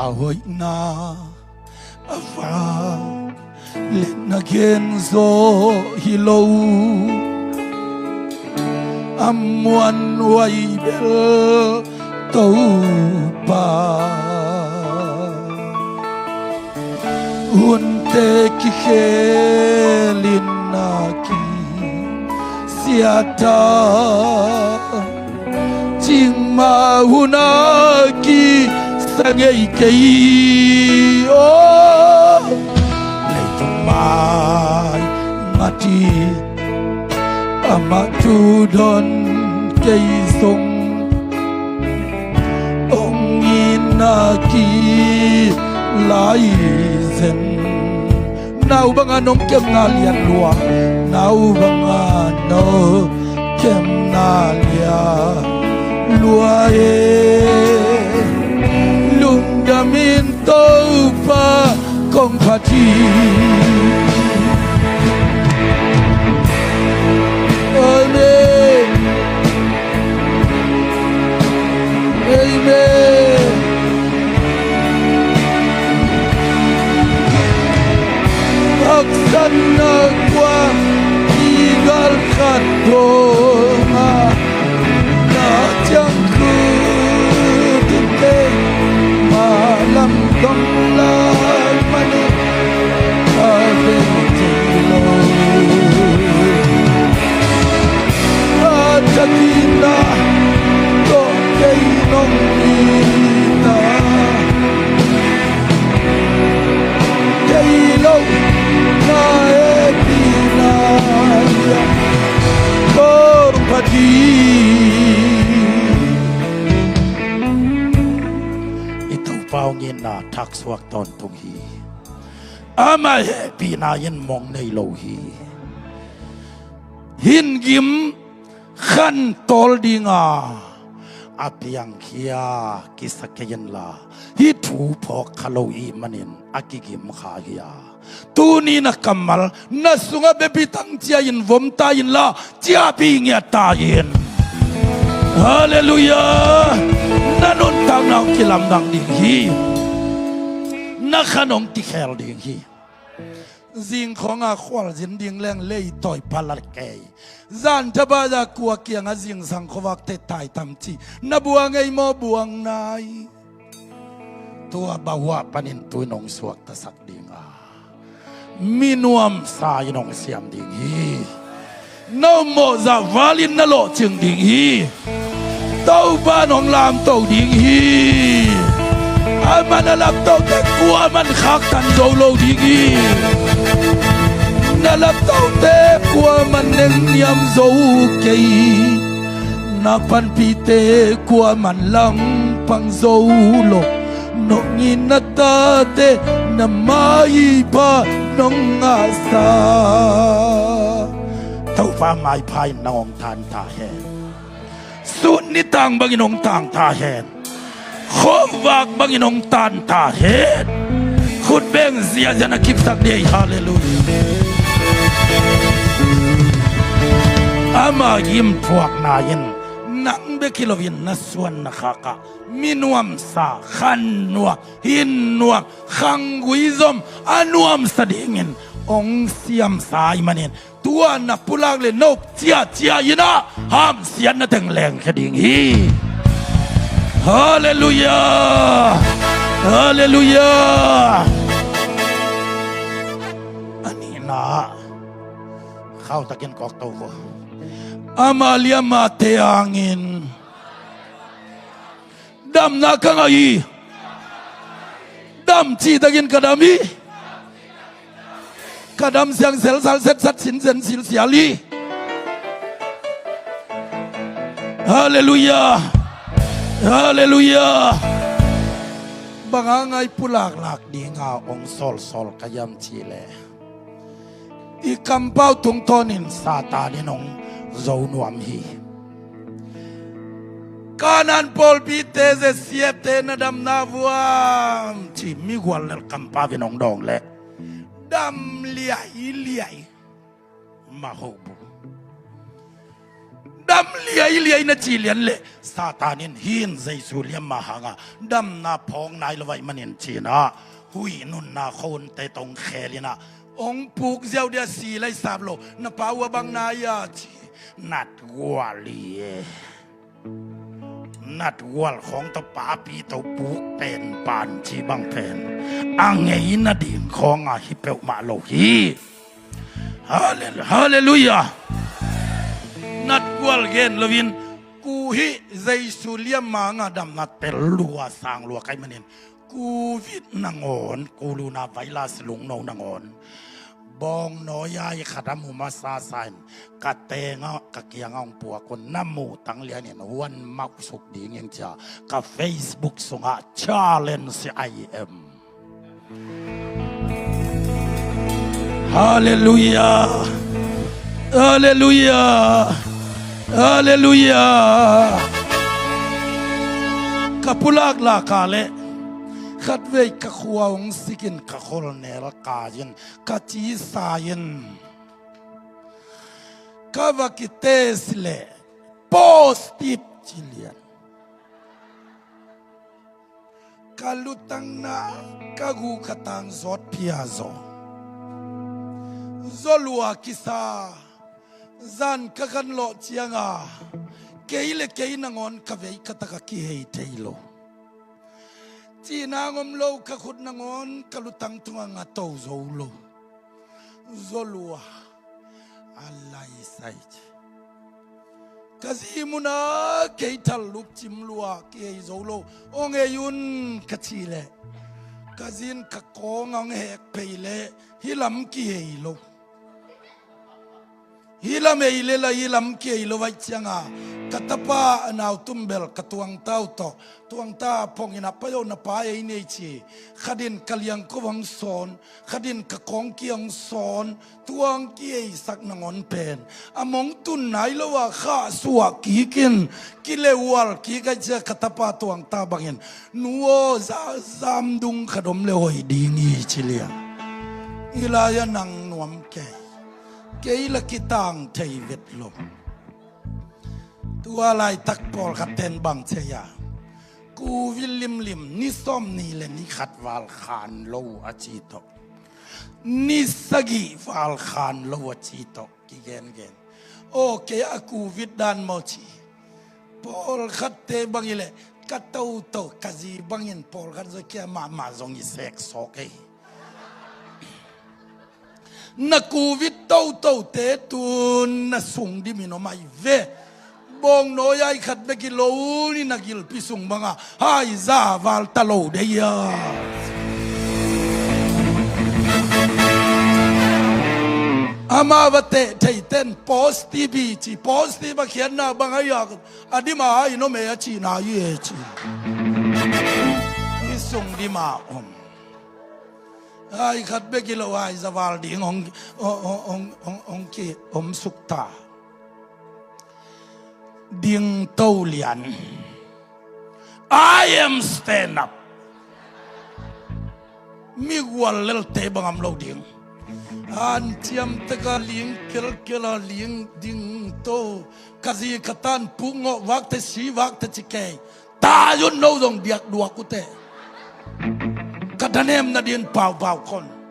ahoy na ava let na genzo hilo amwan wai bel tau pa unte ki khelin na ki siata ching ma hunaki sangai kei o le mai ngati amatu don kei song ong inaki lai zen nau banga nong kem na lian lua nau banga no kem na lia lua e lung damin tau pa kong pati amen amen aksana kwa igal khatonga na changku tinte malam dong la na thak suak ton tung hi ama he pi na yin mong nei lo hi hin gim khan tol dinga apiang khia kisakayan la hi thu phok khalo I manin akigim kha hiya tu ni na kamal na sunga bebi tang chia in vom ta in la chia pi ngia ta in hallelujah nanun tang nang kilam dang ding hi na khanong ti khel ding hi zing khong a khwal jin ding leng lei toy palar ke zan thaba da kwa kiang a zing sang khowak te tai tam chi na buang ei mo buang nai tua bawa panin tu nong suak ta sak ding a minuam sa inong siam ding hi no mo za valin na lo ching ding hi tau ba nong lam tau ding hi aman alap tau te kwa man khak tan zo lo ding hi na lap tau te kwa man neng niam zo ke na pan pi te kwa man lang pang zo lo no ngin na ta te na mai pa nong asa tau pa mai pai nong tan ta hen sun ni tang bang inong tang ta hen khom wak bang inong tan ta hen khut beng zia jana kip sak dei hallelujah ama yim thuak na yin nang be kilovin na suan na khaka minuam sa khan nuak hin nuak khang guizom anuam sadingin ong siam sai manin tua na pulang le nop chia chia yina ham sian na teng leng khading hi hallelujah hallelujah ani na khau takin kok to ko amalia mate angin dam na kangai dam chi tagin kadami kadam siang sel sal set sat sin zen sil siali hallelujah hallelujah bangangai pulak lak dinga ong sol sol kayam chile ikampau tung tonin sataninong zo nuam hi kanan pol pite ze siete na dam na vuam chi mi gwal nel kampa vinong dong le dam liai ma hobu dam liai na chi lian le satanin hin zai su liam ma hanga dam na phong nai lawai manin chi na hui nun na khon te tong khelina ong puk ziau dia si lai sablo na pawa bang na ya chi nat waliนัดวัลของตะปาปีตะปุกเป็นปานชีบังเพนอังเงินนัดดิ่งของอาฮิเปลมาโลฮีฮาเลลูยานัดวัลเกนลวินกูฮิใจสุเลียมมางาดำนัดเตลัวสางลัวไกมันเนกูวิดนางอนกูลูนาไวรัสลุงโนนางอนบองน้อยายขัดมูมาซาไซน์กัดเตงกะเกียงองปัวคนน้ำมูตั้งเลียนวันมักสุกดีเงี้ยจ้ากับเฟซบุ๊กส่งชาเลนจ์IMฮาเลลูยาฮาเลลูยาฮาเลลูยากับพุลากลากาเลขัดเวกขวางสิกินขโคลเนรกายินกจีสายินกวากิเตสเลโพสติปจิเลียนกาลุตังนากากูขตังซอดพิอาโซโซลัวกิซาจันกะกันโลเจียงาเกยเลเกยนางอนกะเวกตะกะกิเฮเทโลจีนางอมโลกะขุดนางอนกะลุตังตุงงะโตโซโลโซลัวอะไรไซต์กะซีมุนาเกยทัลลุกจิมลัวเกยโซโลองเอยุนกะชีเลกะซินกะโกงองเฮกเพเลฮิลัมกิเฮโล hilam eilela hilam ke ilowai chianga katapa anau tumbel katuang tau to tuang ta pongina payo na pa e nei chi khadin kalyang ko wang son khadin ka kong kiang son tuang ki ei sak nangon pen among tun nai lowa kha suwa ki kin kilewal ki ga cha katapa tuang ta bangin nuo za zam dung khadom le hoi dingi chilia ilaya nang nuam ke keila kitang thei vet lom tua lai tak pol kapten bang cheya ku vilim lim ni som ni le ni khat wal khan lo achi to ni sagi wal khan lo achi to ki gen okay aku vidan mochi pol khatte bangile katau to kazi bangin pol khat zo kia ma zong i sek soke na ku vit to te tun na sung di mino mai ve bong no yai khat be ki lo ni nagil pisung banga hai za wal talo de ya amavate theiten post tv chi post tv ba khian na banga ya adima ai no me ya chi na ye chi pisung di ma ai khat be ki lo ai za wal ding ong ki sukta ding tâu lian I am stand up mi gwal lel te bangam lo ding an tiam te ka ling kel ling ding to kazi katan pungo wak te si wak te chike ta yun no dong diak dua ku te kadanem na din pau kon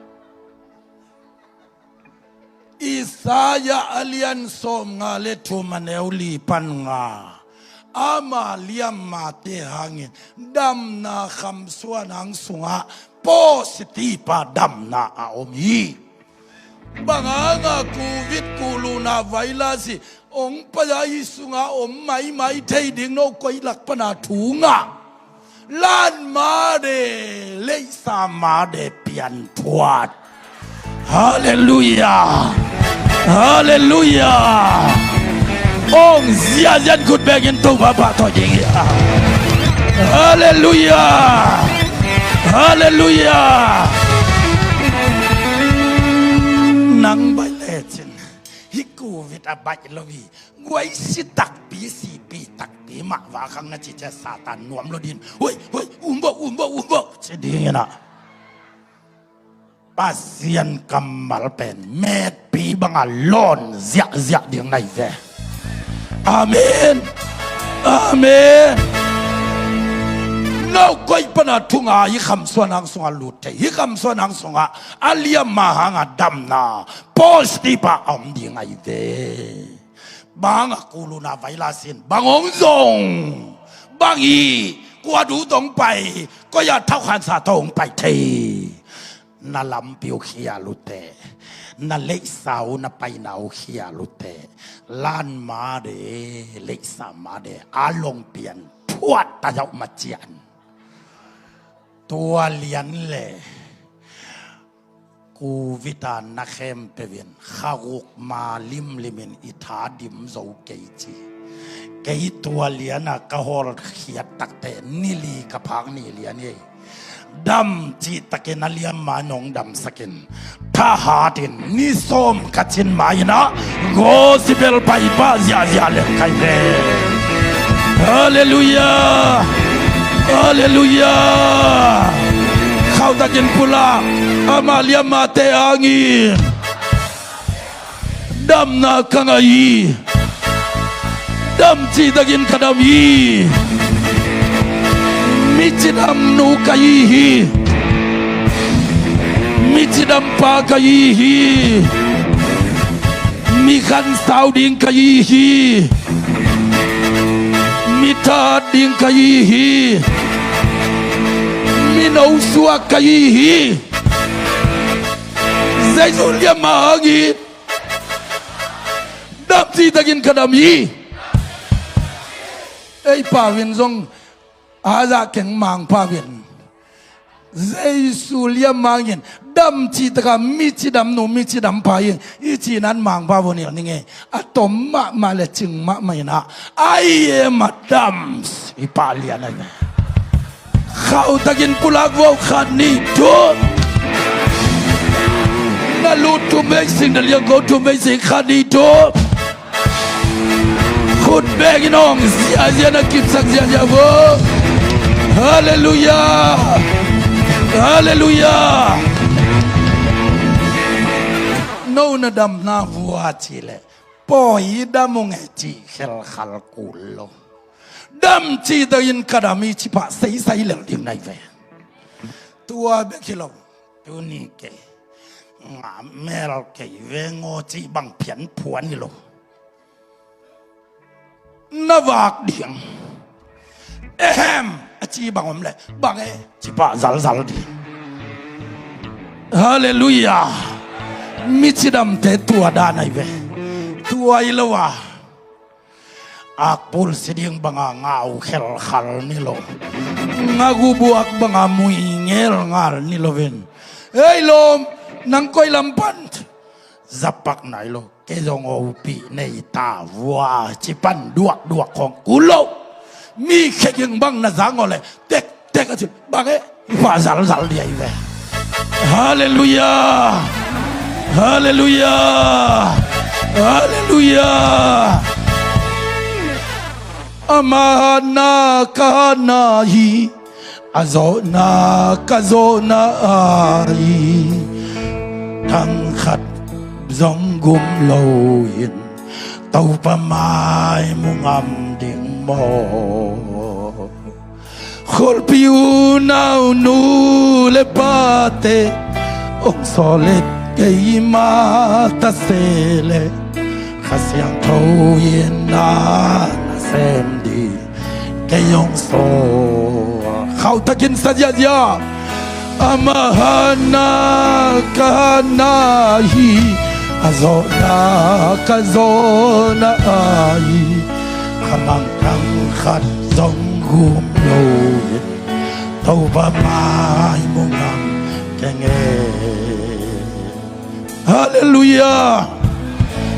Isaya alian som nga le tumaneuli pan nga ama liam mate hangin dam na khamsuan ang sunga positipa dam na aomi banganga covid kuluna vailasi ong payai sunga mai thei ding no koi lak pana thunga lan ma de le sa ma de pian thuat hallelujah hallelujah ong zia zian kut begin to baba to jing ya hallelujah hallelujah nang bai le chin hiku vit abai lovi guai si tak bi tak bi ma wa khang na chi cha satan nuam lo din hoi umbo che ding na pasien kamal pen met pi banga lon zia ding nai ve amen amen no koi pana thunga hi kham sonang songa lute hi kham sonang songa alia mahanga damna posti pa om ding ai ve banga kuluna vailasin bangong zong bangi kwa du dong pai ko ya thau khan sa tong pai thei na lam piu khia lute na le sau na pai nau khia lute lan ma de le sa ma de along pian thuat ta jau ma chian tua lian le ku vitan na khem pe vin khaguk ma limin itha dim zo kei chi kei tua liana ka hor khiat tak te nili ka phang ni lian ye dam chi takin aliam manong dam sakin tha hatin ni som kachin maina gospel pai pa zia le kai ve hallelujah hallelujah khau takin pula amalia mate angin dam na kangai dam chi takin kadami michidam nu kaihi michidam pa kaihi mikhan sauding kaihi mita ding kaihi minau suwa kaihi zaizulia maagi dam si tagin kadami ei pawin zong aza keng mang pawin Giêsu liam mangin đâm chi ta mi chi đâm nụ mi chi đâm phải ý chi nan mang ba vô niệm nghe atom mà là chừng mày na ai mà đâm ý pa liền này khâu ta kinh pulak vô khát ni to na lút to make sing na liang go to make sing khát ni to khut bê cái nong zia na kip sang zia vô hallelujah hallelujah no na dam na vua chi le poi damong e chi khel khal kulo đâm chi ta in kadami chi pa sei sei leng ding nai ve tua be kilo tu ni ke ngà mel ke ve ngo chi bang phian phuan ni lo na vak ding ehem chi bang om le bang e chi pa zal zal di hallelujah mi chi dam te tua da nai ve tua ilawa akpul seding banga ngau khel khal ni lo ngagu buak banga mui ngel ngal ni lo ven ei lom nang koi lampan zapak nai lo ke jong o pi nei ta wa chi pan duak duak khong kulo mi kheng bang na zangole tek tek a bang e fa zal zal di ai ve hallelujah hallelujah hallelujah amana kana hi azona kazona ai thăng khát giống gum lâu yên tàu pa mai mung am ding mo khol piu nau nu le pate ông solet cây ma ta sele khasiang thâu yên na xem đi cái yong so khâu ta kinh sa ya ya amahana kana hi azona kazona ai khamang thang khat dong gum lo tàu ba mai mong ngam cái nghe hallelujah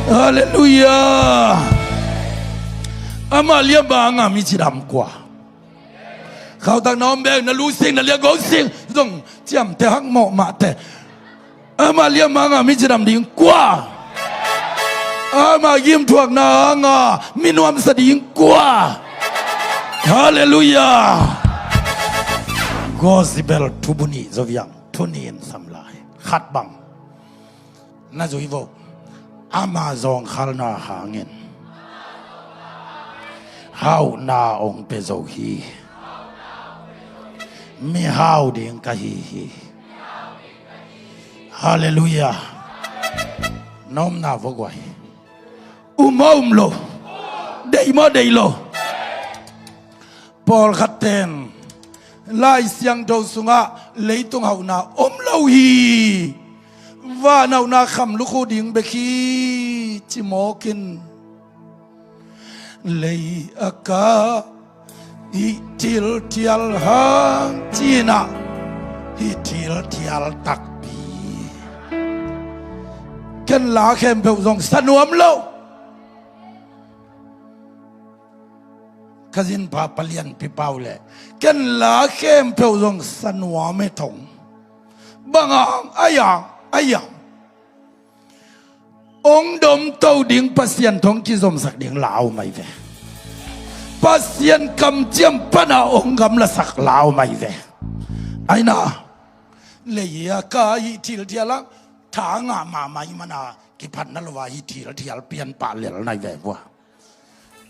hallelujah amalia banga mi chi dam kwa khao tang nom beng na lu sing na lia go sing dong chiam te hak mo ma te amalia banga mi chi dam ding kwa ama yim thuak na nga mi nuam sa ding kwa hallelujah gospel tubuni zovyang tunin samlai khat bang na zoi vo ama zong khal na hangin hao na ông pe zo hi mi hao ding ka hi hallelujah nom na vo gwai lo dei lo Paul khaten lai siang do sunga leitung hau na lo hi và nau na kham lu khu ding be khi chi mo kin lei aka hitil tial hang china hitil tial takpi ken la khem pe zong sanuam lo kazin pa palian pi paule ken la khem pe zong sanuam me thong bangang ayang ông đom tàu điên pasien thong chi zom sak điên lao mai ve pasien cầm chiam pana ông gam la sak lao mai ve ai na leia ka hi til tiala tha nga ma mai mana ki phan na lo wa hi til tial pian pa lel nai ve wa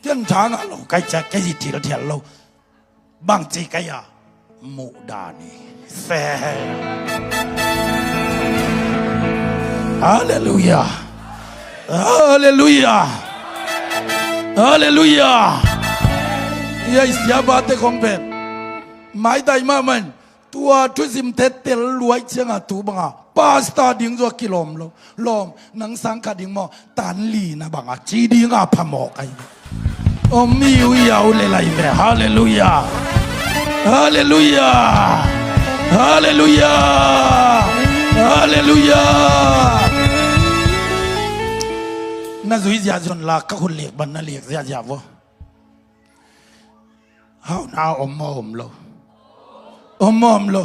tian tha nga lo kai cha kai hi til tial lo bang chi kai ya mu da ni fe hallelujah hallelujah hallelujah yes ya bate kong pen mai dai ma man tua tu sim tet tel luai chenga tu banga pasta ding zo kilom lo lom nang sang ka ding mo tan li na banga chi dinga phamo kai om mi u ya u le lai ve hallelujah hallelujah ฮาเลลูยาฮาเลลูยาน่าจะยาจนลากก็คนเลียกบันน่าเลียกยาวะเฮาหน้าอมโลอมโล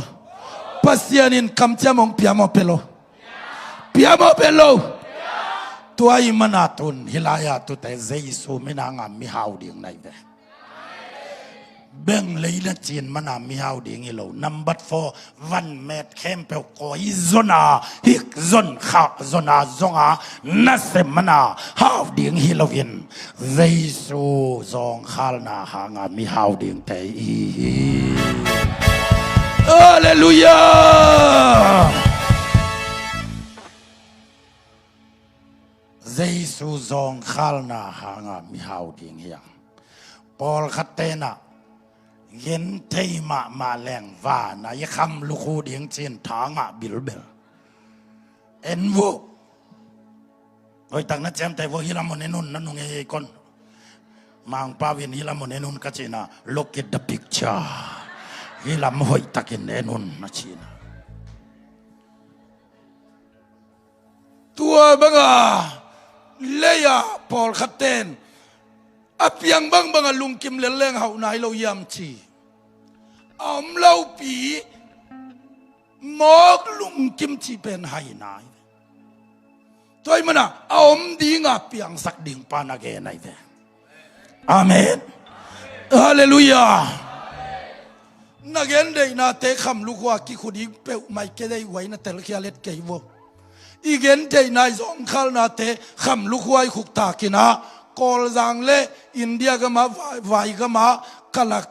ปัสยานินคำจามงพิามอเปโลตัวอิมันอาตุนฮิลายาตุแต่เจสุมินางามิฮาวดิ่งไหนเวเบ่งเลยนะจีนมันอามิฮาวดิ่งฮิโลนัมบัด4วันเมตรเข้มเปลกอยซนาฮิกซนข้าซนาซงอานัสมันอาฮาวดิ่งฮิโลวินเจสุซองข้านาหางามิฮาวดิ่งแต่อีฮาเลลูยาเจสุซองข้านาหางามิฮาวดิ่งเฮียงปอลคัตเตนะเย็นเทมาแรงว่านะยคำลูกเดียงเชียนทางบิลเบลเอ็นโวโอ้ยตั้งนั้นแจมแต่ว่าฮิลามอนเนนุนนั่นนุ่งเอคนมังปาวินฮิลามอนเนนุนก็จีน่ะ look at the picture ฮิลามหอยตักินเนนุนนะจีน่ะตัวบังอาเลียพอลคัตเตนอับยังบังลุงกิมเล่นเล่งเขาไหนเรายำชีเราปีมอกลุงกิมชีเป็นไฮนายตัวมันอ่ะดีงาเปียงสักดิ่งปานาเกนไอเดอาเมนฮาเลลูยานักเอ็นเดย์น่าเตะคำลูกว่ากิคุดีเปลไม่เกได้ไว้นะแต่ละแค่เล็ดเกยวอีเอ็นเดย์นายสองข้าน่าเตะคำลูกว่าขุกตากินะกอลจังเลอินเดียก็มาไว้ก็มากลัก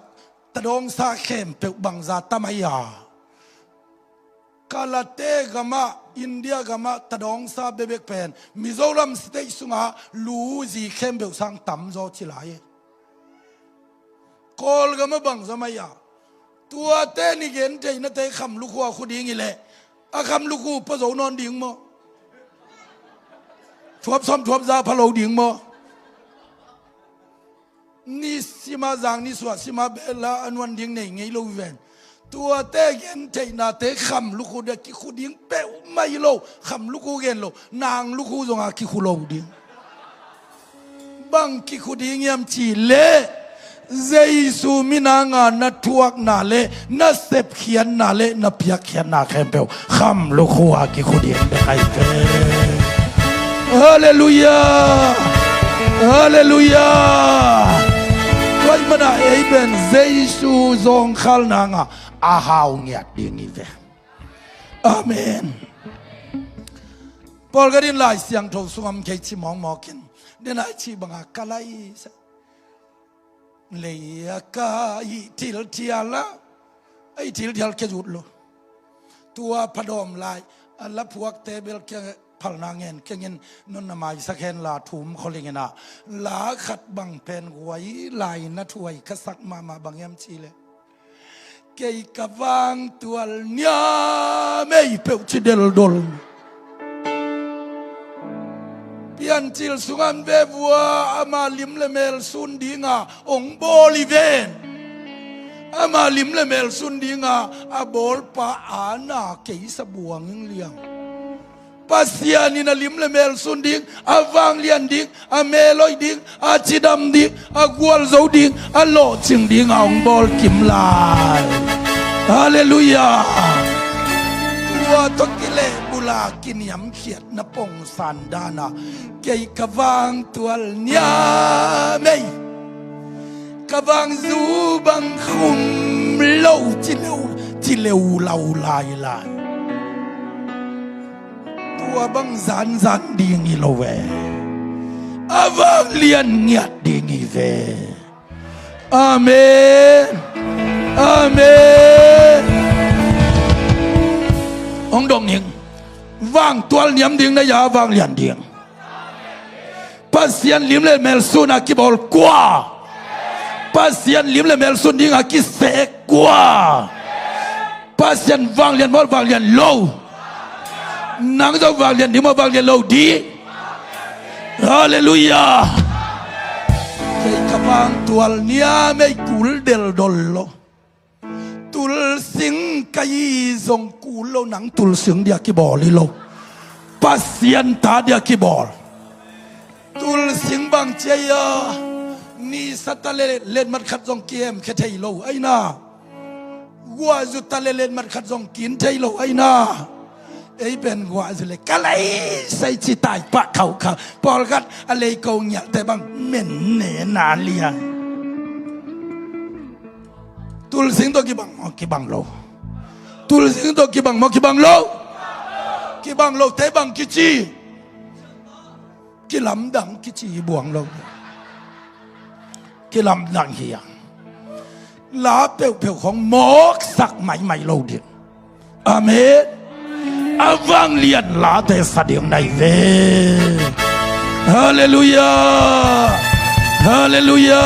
ตะดงซาเข้มเปลบังซาตามายากาลเตก็มาอินเดียก็มาตะดงซาเบเบกเพนมิโซรัมสเตย์สุงาลูซีเข้มเปลสังตั้มโจชิลายกอลก็มาบังซามายาตัวเตนิเกนเจนเตคำลูกว่าคุดิ้งอีเล่อาคำลูกคู่พระโสนอนดิ้งมั้งทวบซ้อมทวบซาพะโลดิ้งมั้งนี่สิมาจางนี่สวดสิมาเบลาอันวันดิ้งในไงลูกเวนตัวเตเกนเจนาเตคำลูกคู่เด็กกิคูดิ้งเปวไม่โลคำลูกคู่เกนโลนางลูกคู่จงอากิคูโลดิ้งบังกิคูดิ้งยำชีเล่เจสุมินางานัทวกนาเลนัสเซปเขียนนาเลนับยักเขียนนาเข้มเปวคำลูกคู่อากิคูดิ้งเด็กไอเปฮาเลลูยาฮาเลลูยาไว้มันอะเอเบนเจสุซองขัลนางาอาฮาวเงียดดิ้งอีเวอาเมนพอลก็ดินไล่เสียงโทสุงมเคชิมองมอกินเดินไอชีบังอากาไลเลียกายทิลเทียละไอทิลเทียลแค่จุดโลตัวพดมลายแล้วพวกเตเบลแค่พัลนางเงินแค่เงินนั่นน่ะมาสักแค่ลาทุ่มเขาเรียกนะลาขัดบังเพนไว้ลายนัทวยขสักมาบังยำชีเลยเกี่ยกับวางตัวเนี้ยไม่เปิดชิเดลดลเพียนจิลสุงานเวบัวอามาลิมเลเมลซุนดิงาองโบลิเวนอามาลิมเลเมลซุนดิงาอาโบลปาอานาเกยสบวงเลียงปัสยานินาลิมเลเมลซุนดิงอาวังเลียนดิงอาเมลอยดิงอาจิดัมดิงอากวลโซดิงอาโลจิงดิงอาองโบลกิมลายฮาเลลูยาตัวตกิเลบุลากินยำเขียดนปงสันดานาเกยกวางตัวเนียเมยกวางซูบังคุมโลจิเลวเหลาลายลายตัวบังสันดีงีโลเวอาวังเลียนเงียดดีงีเวอาเมนอาเมนองดงหนิงว่างตัวเลียมดิ่งนะยาว่างเลียนดิ่งปัสยันลิมเลเมลซุนอากิบอลกัวปัสยันลิมเลเมลซุนดิ่งอากิเสกกัวปัสยันว่างเลียนมอลว่างเลียนโลนางจะว่างเลียนดิ่งมอลว่างเลียนโลดีฮาเลลูยาเกี่ยกับว่างตัวเนี้ยไม่กุลเดลดอลโลตุลเซ sinh cái dòng cú lâu nắng tul sinh dia ki bò li lâu pasien ta dia ki bò tul sinh bang chơi ni satale lên mặt khát dòng kiem khét thấy lâu ai na gua zu tale lên mặt khát dòng kín thấy lâu ai na ấy bên gua zu le cái này say chi tai pa khẩu khẩu bò gắt ale câu nhặtแต่บางเหม็นเนนาเลียtul sing to ki bang lo tul sing to ki bang lo te bang ki chi ki lam dang ki chi buang lo ki lam dang hiya lá phèoของหมอกสักใหม่โลเดียอาเมนอวังเลียนลาเตสเดียงในเวฮาเลลูยาฮาเลลูยา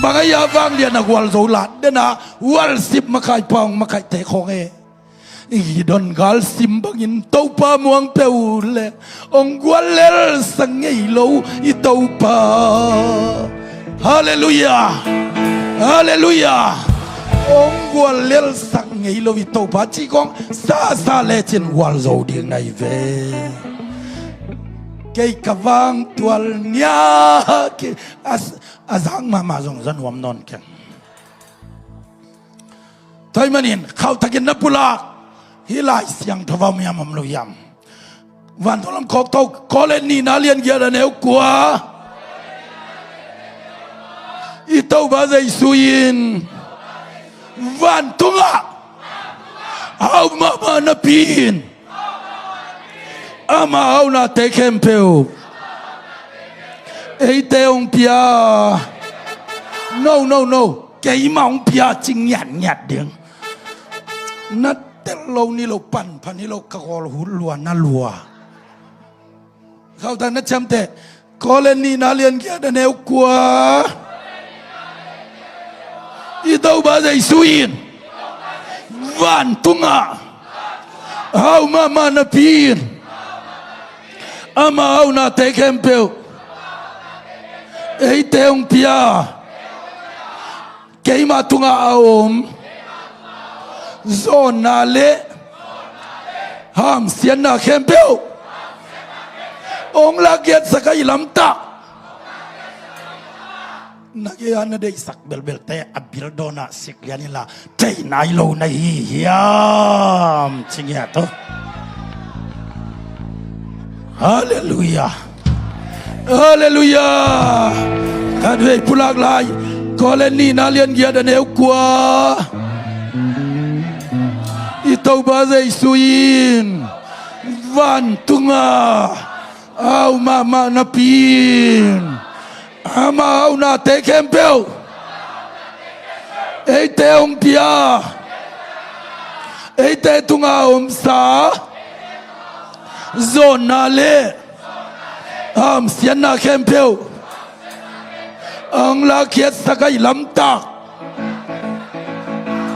บางอย่างฟังเดียนักวัลโซลัดเดนะวัลสิบมาขายปองมาขายเตะของอีดอนกัลสิมบังอินเต้าปามวงเปวเลองกวัลเลลสังเกโลอีเต้าปาฮาเลลูยาฮาเลลูยาองกวัลเลลสังเกโลอีเต้าปาจีกองซาเลจินวัลโซเดียงในเวเกี่ยกับวังตัวเนี้ยazang mama zong zan wam non ken thai manin khau takin na pula hilai siang thawam yam am lo yam van tholam khok thau koleni na lian gia da neu kwa i tau ba zai suin van tunga au mama na pin ama au na te kempeu ấy tê ông pia no cái mà ông pia chính nhạt tiếng nát tê lâu ni lâu pan ni lâu cào hú lùa na lùa khâu ta nát chăm tê có lên ni na liền kia đã nêu qua ít đâu bao giờ suyin van tung à hao mà na pin ama hao na te kempeu ấy tê ông pia cái mà tung à ôm zon na lệ ham xiên na khem bêu ông la kiệt sakai lam ta na cái anh đây sak bel te abil dona sikliani la tei nai lo nai hiam chingya to hallelujah hallelujah kadwe pulak lai koleni na lian gia dan eu kwa itau bazai suin van tunga au mama na pin ama au na te kempeu ei te ông pia ei te tunga om sa zon na le am xiên na kempeu ông la kiệt sakai lam ta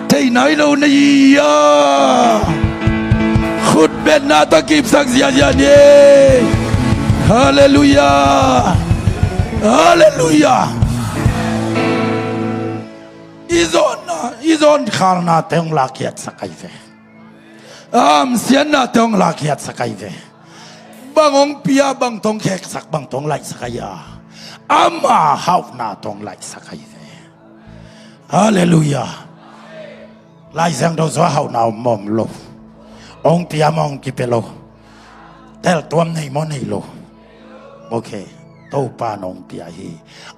thầy nói đâu này khut bên na ta kịp sắc zia zia đi hallelujah hallelujah izon khal na teng la kiệt sakai ve am xiên na teng la kiệt sakai ve bang ông pia bang tong khek sak bang tong lai sakaya ama hau na tong lai sakai ve hallelujah lai sang đâu gió hậu nào mồm lô ông pia mong kịp lô tel tuam này món này lô ok tàu pa nong pia hi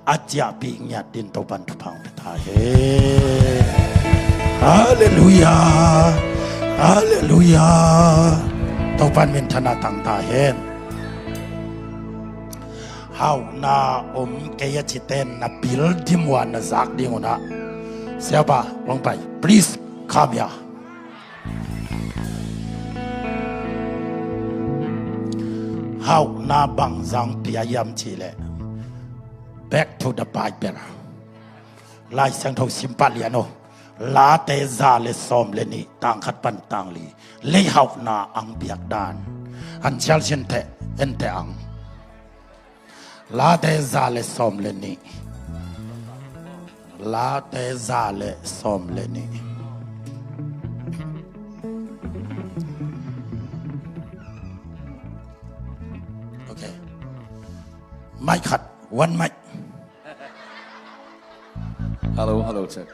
aja pi nhạt din tàu pan thu phang ta he hallelujah hallelujah tàu pan min thana tang ta hen hậu na cái chi tên na bil dim wan na zak ding ona siapa long pai please come here how na bang zang pia yam chi le back to the Bible lai sang thau simpaliano la te za le som le ni tang khat pan tang li le how na ang biak dan an chal chen te en te ang la te za le som le ni la te za le som le ni ไม่ขัดวันไม่ Hello, check.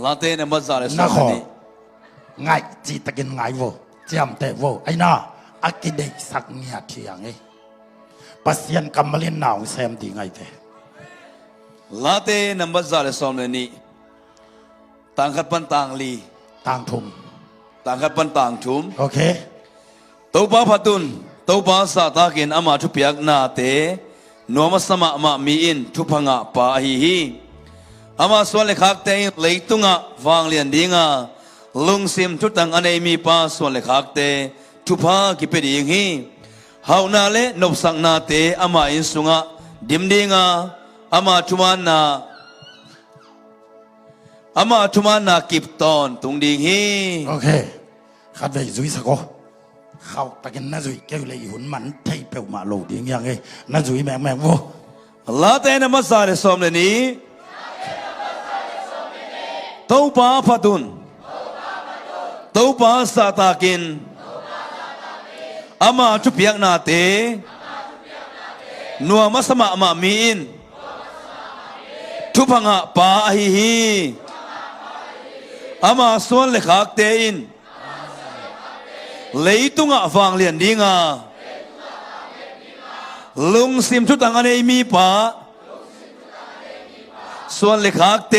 Late number ซาเลส นะขอ นี่ ง่ายจีตะกินง่ายโวเจียมแต่โวไอ้น่าอากิเดสักเงียเทียงไอ้ปัสยันกำมะลินหนาวแซมดีไงเถ Late number ซาเลสนี่ต่างขัดปันต่างลี ต่างทุม ต่างขัดปันต่างชุม โอเค ตัวป้าพัดุนตัวป้าสาตากินอามาทุเปียกนาเตนัวมัสมามามีอินทุพังะปาฮีอามาส่วนเล็กฮักเตเลยตุงะวางเลียนดิงะลุงซิมทุตังอันเอมีป้าส่วนเล็กฮักเตทุพากิเปดิงฮีเฮานาเลนบสังนาเตอามาอินสุงะดิมดิงะอามาทุมานากิบตอนตุงดิงฮี โอเคขัดไปจุยสกอเข้าตะกินน่าจุยแก้วเลยหุ่นมันไทยเปลวมาโลดีอย่างไงน่าจุยแม่งโว ลาเตนมัสซาเลสอมเลนีตัวป้าพัดุนตัวป้าสาตากินอามาทุเปียกนาเตนัวมัสมามามีอินทุพังะปาฮีอามาส่วนเล็กฮักเตอินเลยตุงะฟังเลียนดิงะลุงซิมทุตังอันเอมีป้าส่วนเล็กฮักเต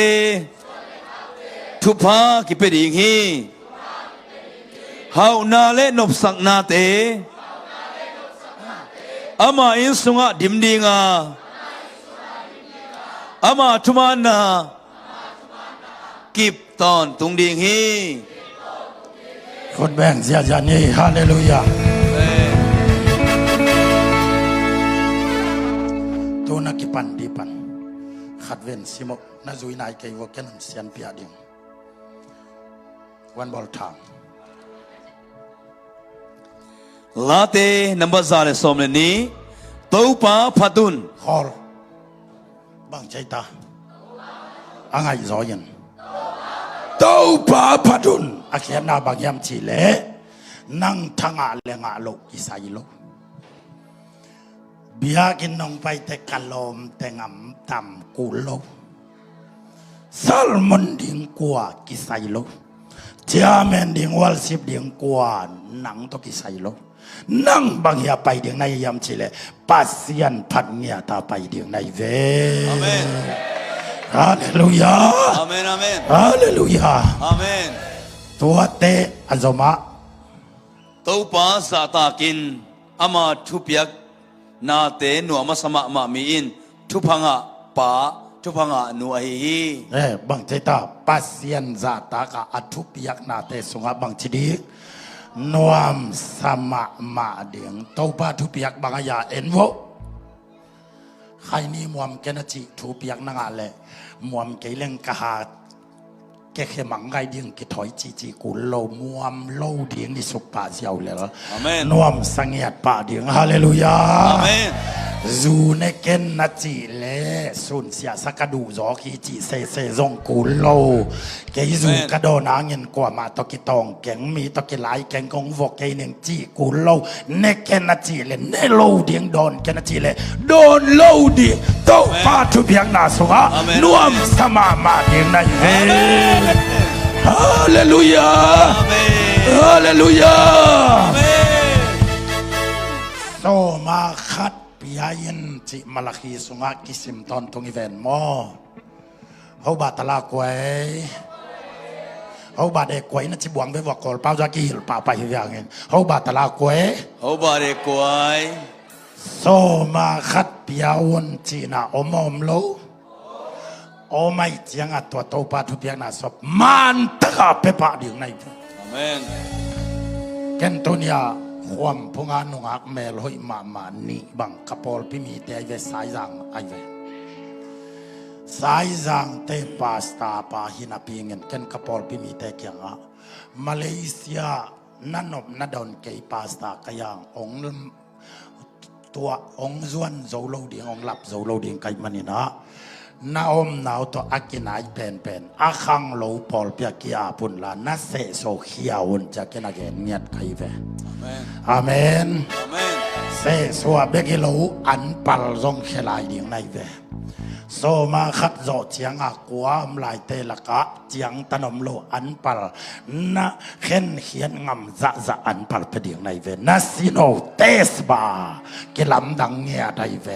ทุพากิเปดิงฮีเฮานาเลนบสักนาเตอามาอินสุงะดิมดิงะอามาทุมานากิบตอนตุงดิงฮีคนแบ่งเสียจานี่ฮาเลลูยาตัวนักกิปันดีปันขัดเว้นสิมกน่าจุยนายเกยวกันเสียนเปียดิงวันบอลทาง ลาเตนัมเบอร์ซาเลสอมเลนีตัวป้าพัดุนฮอลบังใจตาอ่างไงรอยันตัวป้าพัดุนอาเขียนนาบางยามชีเล่นั่งทางอาเลงอาโลกิสายโลเบียกินนองไปแต่กะลมแต่งำต่ำกูโลซัลมอนดิงกัวกิสายโลเจ้าแมนดิงวัลสิบดิงกัวหนังตกิสายโลนั่งบางยาไปเดียงในยามชีเล่ปัสยันพันเงียตาไปเดียงในเวอาเมนฮาเลลูยาอาเมนอาเมนฮาเลลูยาอาเมนตัวเตอันสมะตัวป้าสาตากินอามาทุเปียกนาเตนัวมัสมามามีอินทุพังะป้าทุพังะนัวฮีบังใจตาปัสยันซาตากะอัทุปิยักนาเตสุงะบังชิดีนวมสมามาเดียงตัวป้าทุปิยักบังยาเอ็นโวใครนี่มวมแกนจิทุปิยักนางาเลมวมเกเลงกะหาแกเขมังไงเดียงกิถอยจีกุลโลมวมโลเดียงนี่สุปาเซียวเลยเหรอนวมสังเกตป่าเดียงฮาเลลูยาอาเมนจูเนเกนนัจิเลสุนเสียสักดูจอกีจีเซซงกุลโลเกยจูกระโดนางเงินกว่ามาตอกิตองแกงมีตอกิไหลแกงกงวกเกยหนึ่งจีกุลโลเนเกนนัจิเลเนโลเดียงโดนแกนัจิเลโดนโลเดียงโตฟาทุเพียงนาสุงะนวมสมามาเดียงในเวฮาเลลูยาฮาเลลูยาโตมาคัดปียยินจิมาลาคีสุงะกิสิมตอนทงอีเวนมอเขาบาตลากวยเขาบาเด็กกวยนั่นจิบวงไปบอกกอลเป้าจากีหรือเปล่าไปอย่างเงี้ยเขาบาตลากวยเขาบาเด็กกวยโซมาคัดปียวนจีน่าอมโลโอไม่เจียงอัตัวโตปาทุเปียนาศพมันตะกาเปปะเดียงในอาเมนเกนตัวเนียความพงานุงักเมลหอยมานีบังกระปอลพิมีเตไอเวสายจังไอเวสายจังเตปาสตาปาหินาพิงเงินเกนกระปอลพิมีเตเกียงอะมาเลเซียนั่นนบนัดดอนเกยปาสตากยังองตัวองจวนโจโลเดียงองหลับโจโลเดียงไกมันนี่นะนาอมนาวตัวอากินายเป็นอาคังโลปอลเปียกิอาปุนลานาเซโซเขียวจะกินอะไรเงียดใครเวอาเมน เสสวเบกิโลอันปัลจงเขลายดิ่งในเวโซมาขัดโจเจียงอากวามลายเตลกะเจียงตนมโลอันปัลนะเข็นเขียนงำจะอันปัลเปดิ่งในเวนัสซิโนเตสบากิลำดังเงียไดเว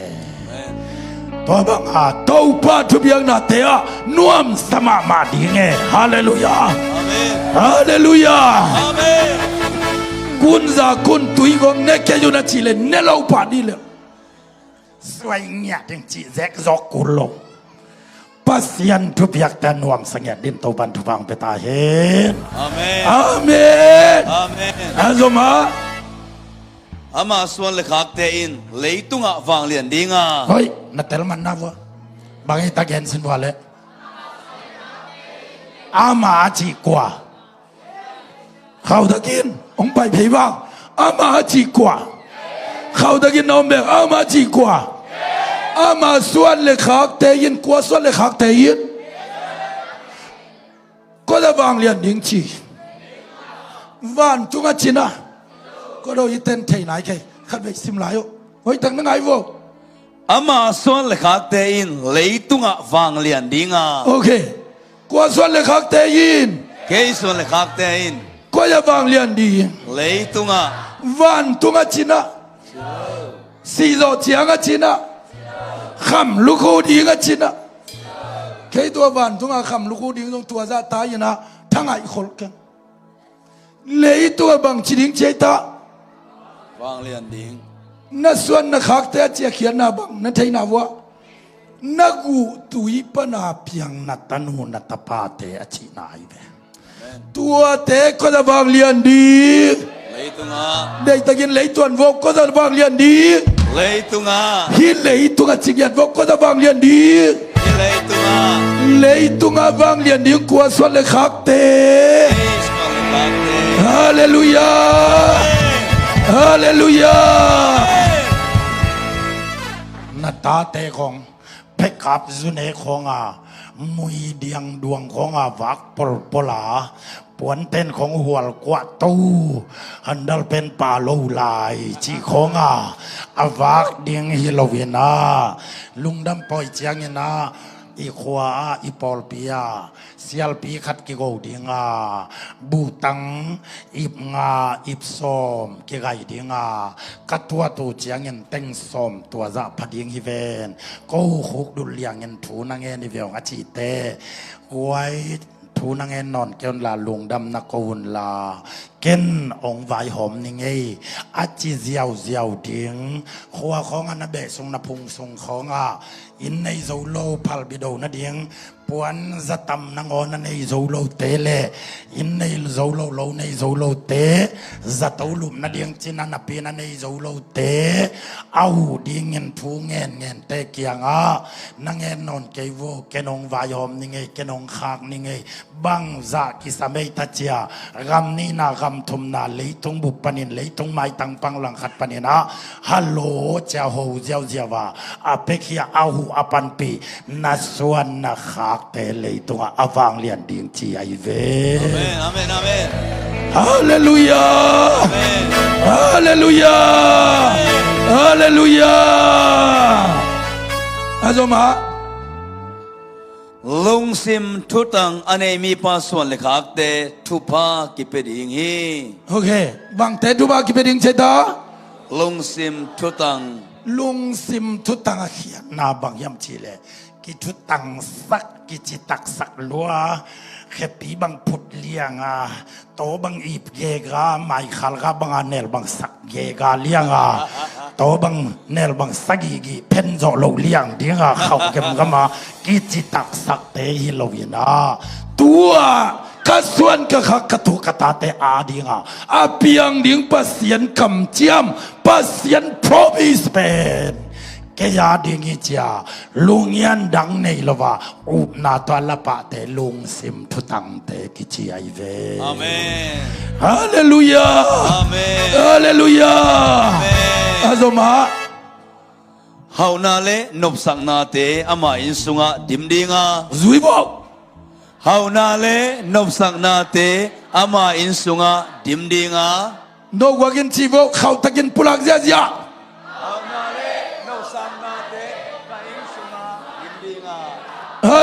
ตัวบังอาตัวปาทุบยังนาเตะนวมสมามาดิ่งฮาเลลูยาฮาเลลูยากุนจะกุนตุยกงเนกอยู่นาชิเลเนลเอาปาดีเลยสวยเงียดึงจีแจกจอกกุลงปัสยันทุบยักแต่นวมสังเกตดินตัวบันทุบังเปตาเห็นอาเมนอาเมนอาเมนอาจมาอามาส่วนเลขาเตอินเลยตุงะฟังเลียนดิงาเฮ้ยนัดเตลมันนะวะบางทีตะเกียนสินวะเลยอามาจีกว่าเขาตะกินองไปผีบ้างอามาจีกว่าเขาตะกินน้องเบกอามาจีกว่าอามาส่วนเลขาเตยินกว่าส่วนเลขาเตยินก็จะวางเรียนดิ้งชีวันจุงจินะก็เราอีเต้นเทไหนแค่ขัดไปสิมลายโอ้ยตั้งนั่งไงวะอามาส่วนเลขาเตอินเลยตุงะฟังเลียนดิงาโอเคกว่าส่วนเลขาเตยินเคส่วนเลขาเตอินก็จะวางเรียนดีเลยตุงะวันตุงจินะสีโลเจียงจินะคำลูกคูดีก็จินะแค่ตัววันตุงคำลูกคูดีตรงตัวจะตายนะทั้งไอ้คนกันเลยตัวบางจิงเจตาฟังเรียนดิงนั่นส่วนนักขักเตะเจียเขียนนาบังนั่นไทยนาวะนักกูตุยปนาเพียงนัตตันูนัตปาเตอชินายเบตัวเตะก็จะบางเรียนดีเลยตุงะได้ตะกินเลยตัวนวกก็จะบางเรียนดีเลยตุงะฮิเลยตุงะจิงยันวกก็จะบางเรียนดีเลยตุงะเลยตุงะบางเรียนดีกว่าส่วนเลยขักเตะฮาเลลูยาฮาเลลูยานาตาเตของเพกับจุเนของมุยเดียงดวงของวักปลปลาปวนเต้นของหัวกวาตูอันดัลเป็นป่าโลลายจีของวักเดียงฮิโลเวียนาลุงดำปอยเจียงนะอีขวาอีปอลปียเสียลปีขัดกิโกดิงบูตังอีบงาอีบซอมกิไกดิงกัดตัวตูเจียงเงินเต็งซอมตัวจะพัดยิงฮิเวนก็หุกดุลเลียงเงินถูนังเงินนิเวงอาชีเตไว้ทูนังเงินนอนเกนลาลุงดำนักกุนลาเกนองไวหอมนี่ไงอาจีเจียวดิงขัวของอันนเบะทรงนพุงทรงของอินในโซโลพัลบิโดนั่นเองปวนจะตำนังอนในโซโลเตเลอินในโซโลโลในโซโลเตจะตูลุมนั่นเองจินันปีนันในโซโลเตเอาดีเงินทูเงินเตเกียงนังเงินนอนเกวโวเกนองวายอมนี่ไงเกนองขากนี่ไงบังจะกิสเมตัจยากำนี้นากำทุมนาเลยตรงบุปนินเลยตรงไม้ตังปังหลังขัดปนินะฮัลโหลเจ้าหูเจ้าว่าอาเปคียเอาหูอาปันปีนัสวนนักขักเตเลยตรงอาวางเลียนดิ่งจีไอเวอาเมนอาเมนอาเมนฮาเลลูยาฮาเลลูยาฮาเลลูยาอาจมาลุงซิมทุตังอันนี้มีปาส่วนเลขาเตทุพากิเปดิงฮีโอเคบางเตทุพากิเปดิงเจตาลุงซิมทุตังลุงซิมทุตังเขียนนาบางยำชีเลกิทุตังสักกิจิตักสักลัวแค่ปีบางพุดเลี้ยงโตบางอีบเยกาไม่ขัลกาบางเนลบางสักเยกาเลี้ยงโตบางเนลบางสักกีเพนโจโลเลี้ยงดิ้งเขาเก็บกันมากิจิตักสักเตฮิโลวินาตัวข้าส่วนก็ข้ากตุกตาเตอาดิ้งอาเปียงดิ้งปัสยันคำเจียมปัสยันโปรมิสเปนแกยาดิ่งเจียลุงยันดังในละว่าอุปนาตัวละปะเตลุงซิมทุตังเตกิจีไอเวอาเมนฮาเลลูยาอาเมนฮาเลลูยาอาเมนอาซมาเฮานาเลนบสังนาเตอามาอินสุงะดิมดิงาซุยบอกเฮานาเลนบสังนาเตอามาอินสุงะดิมดิงานกว่ากินชีวเขาตะกินปุลักเจีย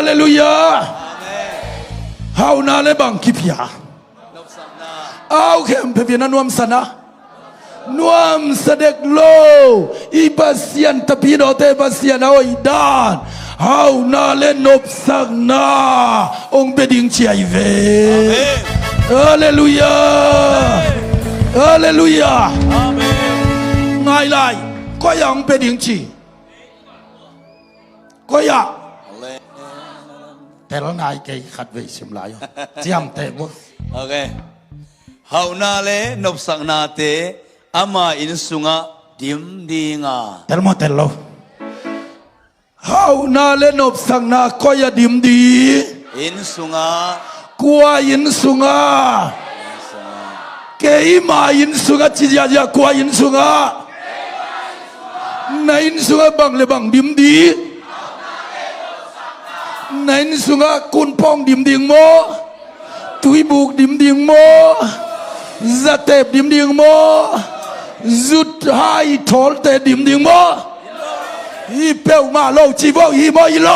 เลลูยาเฮานาเลบังกิพยาเอาเข้มเพียนนวมสนะนวมเสด็จโลอีบาเซียนตะพีโดเตบาเซียนเอาอีดานเฮานาเลนบสักนาองเบดิงเชียเวฮาเลลูยาฮาเลลูยาง่ายเลยก็ยังเบดิงชีก็ยังแต่ละนายแกขัดเวชิมลายเจียมเตบุโอเคเฮานาเลนบสักนาเตอามาอินสุงะดิมดีงาเตลโมเตลโลเฮานาเลนบสักนาก็ยาดิมดีอินสุงะกัวอินสุงะเกยมาอินสุงะจิยาจากัวอินสุงะนายอินสุงะบังเลบังดิมดีนายอินสุงะกุนพองดิมดิงโมตุยบุกดิมดิงโมจะเตบดิมดิงโมจุดไฮทอลเตดิมดิงโมฮีเปลมาโลจีโวฮีโมฮีโล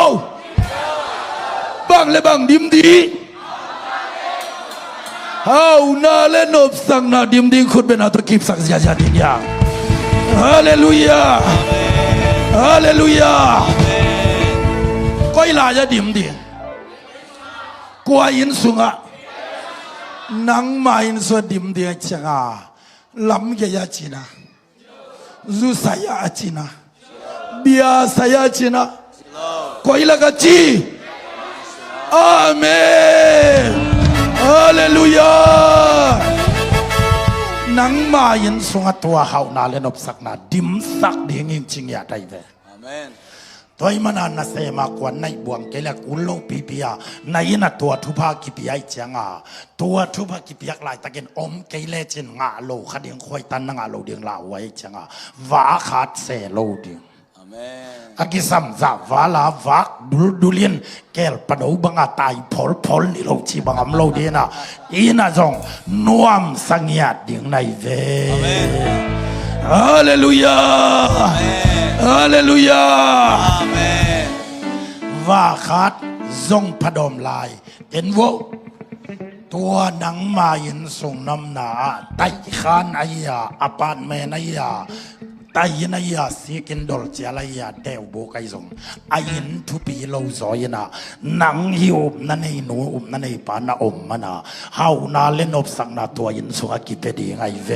บังเลบังดิมดีเฮานาเลนบสังนาดิมดิงขุดเป็นอัตกิบสักยาจาดินยาฮาเลลูยาฮาเลลูยาก็อีลาจะดิมดิกว่าอินสุงะนังมาอินสวดิมเดียจังอาลำเกียจีนะจูสายาจีนะเบียสายาจีนะก็อีละกจีอาเมนฮาเลลูยานังมาอินสุงะตัวเฮานาเลนบสักนาดิมสักดิ่งจริงๆอย่าได้เวอาเมนตัวมันอันนั้นเสมากว่าในบวงเกล็ดอุลโลปีปียในนั้นตัวทุพากิปียจังอาตัวทุพากิปียลายตะเกนอมเกล็ดเจนงาโลขัดยังคอยตันงาโลเดียงลาไว้จังอาวาขาดเสโลเดียงอาเมนอากิสัมซาวาลาวากดูเลียนเกลปะดูบังอาตายพอลนี่โลจีบังอัมโลเดียนะอีน่าจงนวมสังยาดิ่งในเวฮาเลลูยาฮาเลลูยาว่าขาดทรงพดมลายเอ็นโวตัวหนังมายินส่งน้ำหนาไตขานไอยาอปานเมนไอยาไตยินไอยาสีกินดอลเจลายาเดวโบกไอซงอายินทุปีโลซอยนะหนังหิวนั่นไอหนูนั่นไอปานาอมมันนะเฮานาเล่นอบสังนาตัวยินส่งอากิเปดีไงเว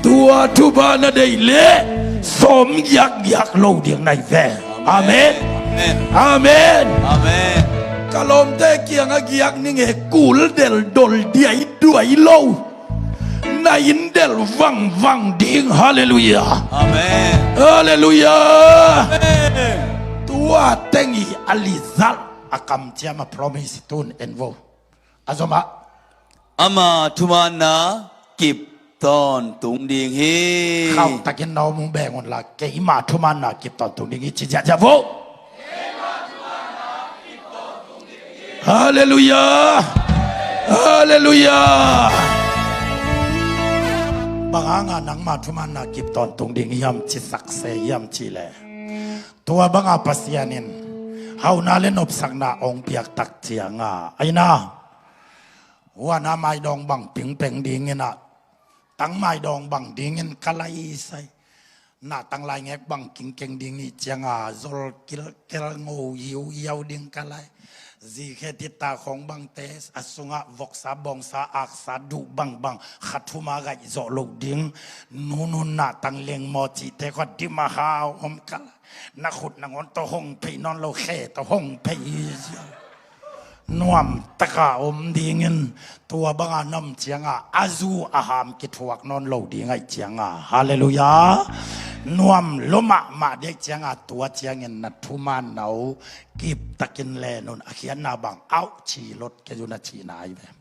ตัวทุบานาได้เละสมยักโลเดียงในแวอาเมนอาเมนอาเมนกะลมเตเกียงอากิยักนี่ไงกูลเดลดลเดียด้วยโลในอินเดลวังดิ่งฮาเลลูยาอาเมนฮาเลลูยาตัวเต็งอีอลิซัลอากำเจียมาพรอมิสตุนเอ็นโวอาซมาอามาทุมานากิบตอนตุงดิ่งฮีเข้าตะกินเอามุงแบงวันละเกยมาทุมานากิบตอนตุงดิ่งฮีจิจะโวฮาเลลูยาฮาเลลูยาบางงานนังมาทุมานากิบตอนตุงดิ่งยำจิสักเสยำจิเลตัวบางอาปัสยานินเฮานาเลนอบสักนาองเปียกตักเจียงาไอ้นาว่านาไม้ดองบังปิงเป่งดิ่งเงินะตั้งไม้ดองบังดิ่งเงินกะไลใส่หน้าตั้งลายเงกบังกิงเก่งดิ่งนี่เจียงาโซลกิลงูยิวดิ่งกะไลจีเคติตาของบังเตสอสุงะวกซาบองซาอักซาดูบังขัดทุมาไกโซโลดิ่งนูนหน้าตั้งเลียงมอจิเตก็ดิมาฮาวอมกะไลนักขุดนักงอนตัวห้องเพนอนโลเคตัวห้องเพนวมตะกาอมดีเงินตัวบังอาน้ำเจียงอาจูอาหามกิทวกนอนโลดีไงเจียงฮาเลลูยานวมลมมาเด็กเจียงตัวเจียงเงินนัทุมาเอากิบตะกินแลนนอาเขียนนาบังเอาชีรถแกจุนชีนายแบบ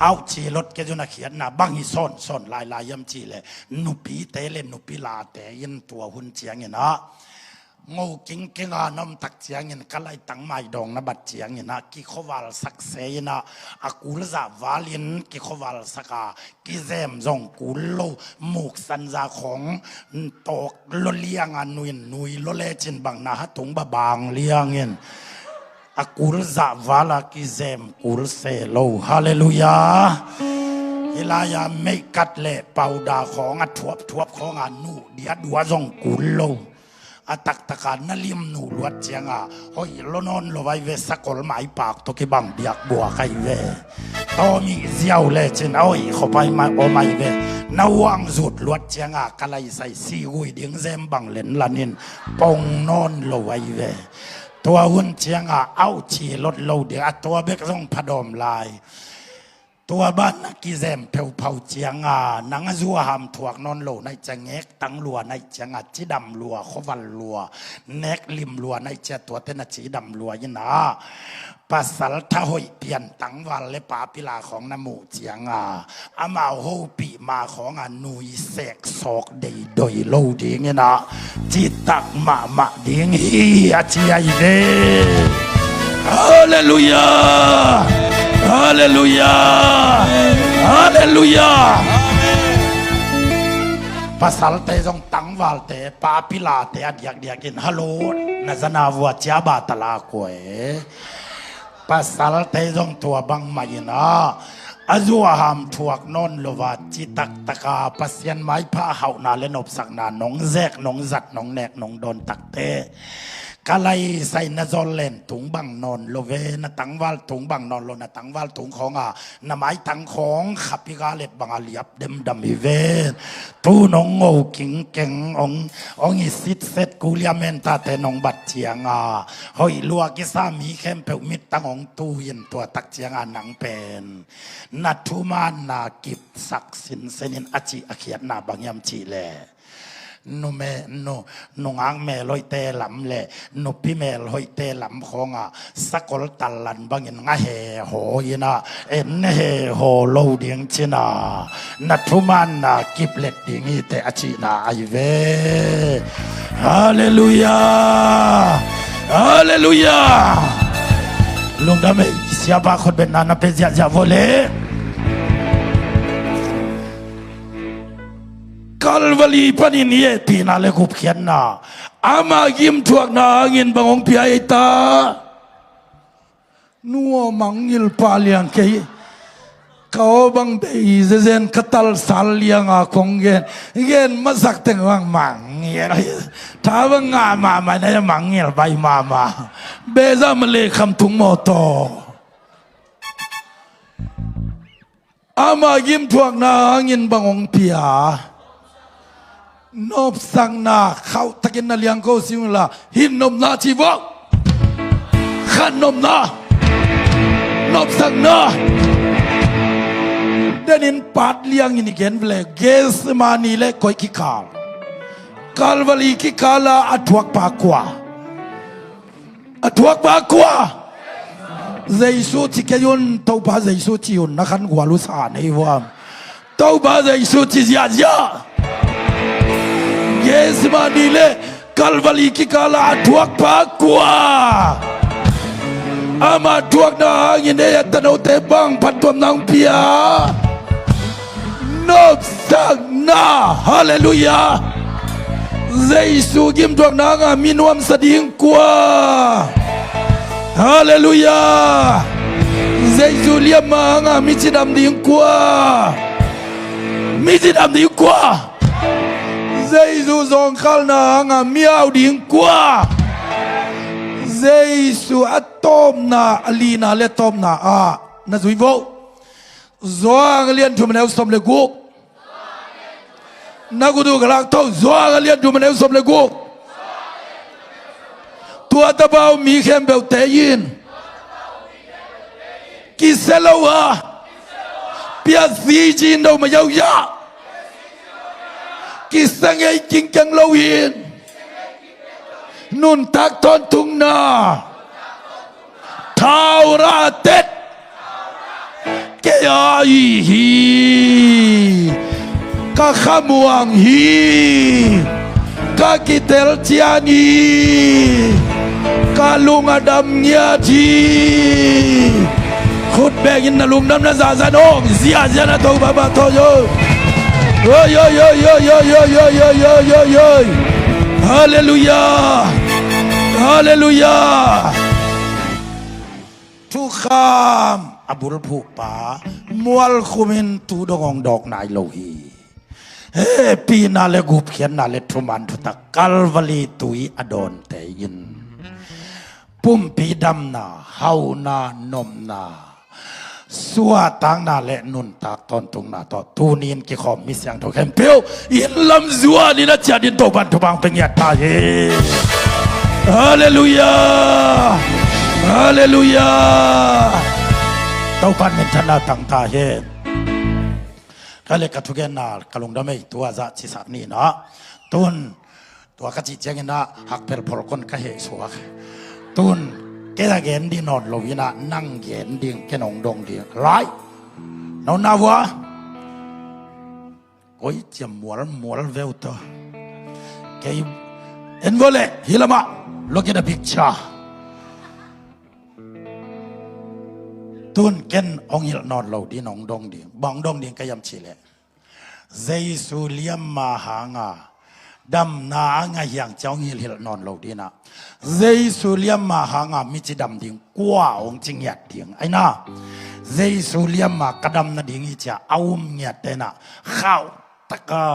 เอาชีรถแกจุนเขียนนาบังอีซ่อนลายยำชีเลยนุปีเตเลนุปีลาแต่ยินตัวหุ่นเจียงเงินนะ งูกิงกิงน้ำตักเจียงเงินก็ไล่ตั้งไม้ดองนะบัดเจียงเงินนะกิขวาลสักเซยนะอากูลซาวาลินกิขวาลสักกิเซมจงกูโลมุกสันจาของตกลเลียงนุยลเลจินบังนะฮะตุงบะบางเลียงเงินอากูลซาวาลกิเซมกูลเซโลฮาเลลูยาเวลายาไม่กัดเละเป่าดาของทวบของนูเดียดัวจงกูโลอาตักตะการนั่นลิมนูลวดเจียงหอยล้นลอยเวสกอลไม้ปากตกิบังเดียกบัวไก่เวตอมีเสียวเลยจินเอาเข้าไปมาโอไม่เวนาววังสุดลวดเจียงกะไลใส่ซีกุยเดียงเซมบังเล่นลันินปงนอนลอยเวตัวหุ่นเจียงเอาชีลดโลเดียตัวเบกต้องพดมลายตัวบ้านนักกิเซมเผาเจียงนังจัวหามถวกนอนโลในจังเงกตังลัวในจังจีดำลัวขวันลัวเนกลิมลัวในเจตัวเตนจีดำลัวยินะปัสสัลทะหอยเปลี่ยนตังวันและปาปิลาของนโมเจียงอามาโฮปีมาของนุยเสกศอกเดยโดยโลดีเงี้ยนะจิตักมาดีงฮีอาเจียเดฮาเลลูยาฮาเลลูยาฮาเลลูยาภาษาเตจงตังวัลเตปาปิลาเตอดียกินฮัลโหลนาจนาวัวเจ้าบาตลาโกเอภาษาเตจงตัวบังมายินะอาจัวหามถวกนนลวาจิตักตะกาปัสยันไม้ผ้าเห่านาเลนบสักนาหนองแซกหนองจัดหนองแนกหนองโดนตักเตกะไลใส่นาจอลเลนถุงบังนอนโลเวนาตังวัลถุงบังนอนโลนาตังวัลถุงของนาไม้ตังของขับพิกาเล็ดบังอาลียบเดมดำมิเวตูนองโง่กิงเก่งองอิสิตเซตกูเลียเมนตาเตนองบัดเจียงหอยลัวกิสามีเข้มเปวมิตตังองตูยินตัวตักเจียงหนังเป็นนัททุมานากิบศักสินเซนินอจิอเขียนนาบางยามจีเลนูเมนูงางเมลอยเตลำเล่นูพี่เมลอยเตลำของสักลตัลลันบางยินงาเฮโหยินะเอ็นเฮโหโลเดียงจินานัทุมันนากิบเล็ดดิงีเตอจินาไอเวฮาเลลูยาฮาเลลูยาลุงดำเอsiapaคนเป็นนานาเปเซียจะโวเลKalvali panin ye pina le kup kian na ama gim tuak na angin bangong piai ta nuo mangil paliang ke kau bang dei zen katal sal liang a kongen gen masak teng wang mangil ta bang ma na mangil bai mama beza male kham tung moto ama gim tuak na angin bangong piaนบสังนาเขาตะกินนาเลียงโกซิงละหินนมนาชีวะขันนมนานบสังนาเดนินปัดเลียงอินเกนเวลเกสมานีเลคอยกิคาลกาลวลีกิคาลาอัตวกปากว่าอัตวกปากว่าเจสุติเกยุนเต้าบาเจสุติยุนนักขันกัวลุสานไอ้วามเต้าบาเจสุติยาญาYes manile kalvali kikala tuak pakwa ama tuak na angin e tanaw te bang patwam nang pia nop sang na hallelujah Jesu gim tuak na nga minwam sa ding kwa hallelujah Jesu liam nga michidam ding kwa michidam ding kwa Jesu zong khal na nga miao ding kwa Jesu atom na alina le tom na na zui vo zoang lian tu meneu som le gu na gu du galak to zoang lian tu meneu som le gu tua ta bao mi khem bel te yin ki selowa pia si jin do ma yau ya Kisah ngay jing jang lawin nun tak ton tung na Tauratet kaya hi kakamuang hi kakitel tiani kalung adam nyati khut begin na lum nam na za za nong zia zia na to baba to yo yo yo yo yo yo yo yo yo yo yo hallelujah hallelujah ทุกคำอบุรผูกป่ามวลคุมินตูดงดอกนายโลหีเฮ้ปีนาเลกุบเขียนนาเลทุมันทุตะกัลวลีตุยอดอนเตยินปุ่มปีดำนาเฮานานมนาสัวตังนาเลนุนตากตอนตุงนาต่อตูนีนกิขอมมิเสียงโตเข้มเปียวอินลำซัวนี่นะจะดินโตบันทุบังเป็นยัดตาเฮฮาเลลูยาฮาเลลูยาเต้าปันเป็นชนะตั้งตาเฮก็เลยกระทุกเกนากระลงดำไม่ตัวจะชิสักนี่นะตุนตัวกระจิตเจงินะหักเปรพลคนก็เหสวกตุนเกล้าเกนดีนอนลวินะนั่งเกนดิ่งแกนองดงดิ่งไรน้องนาวะก็ยิ่งจะมัวเวลตัวแกเอ็นโวเล่ฮิลามะ look at the pictureตุนเกนองยิลนอนลดีนองดงดิ่งบังดงดิ่งก็ยำชิเลเจสุเลียมมาหางาดำนาไงอย่างเจ้าหิลนอนลดีนะเจสุเลียมมาหางามิจิดำดิ่งกว่าองจิงหยัดดิ่งไอ้น่าเจสุเลียมมากระดำนาดิ่งอีจ้าเอาหยัดเตนะข้าวตะกา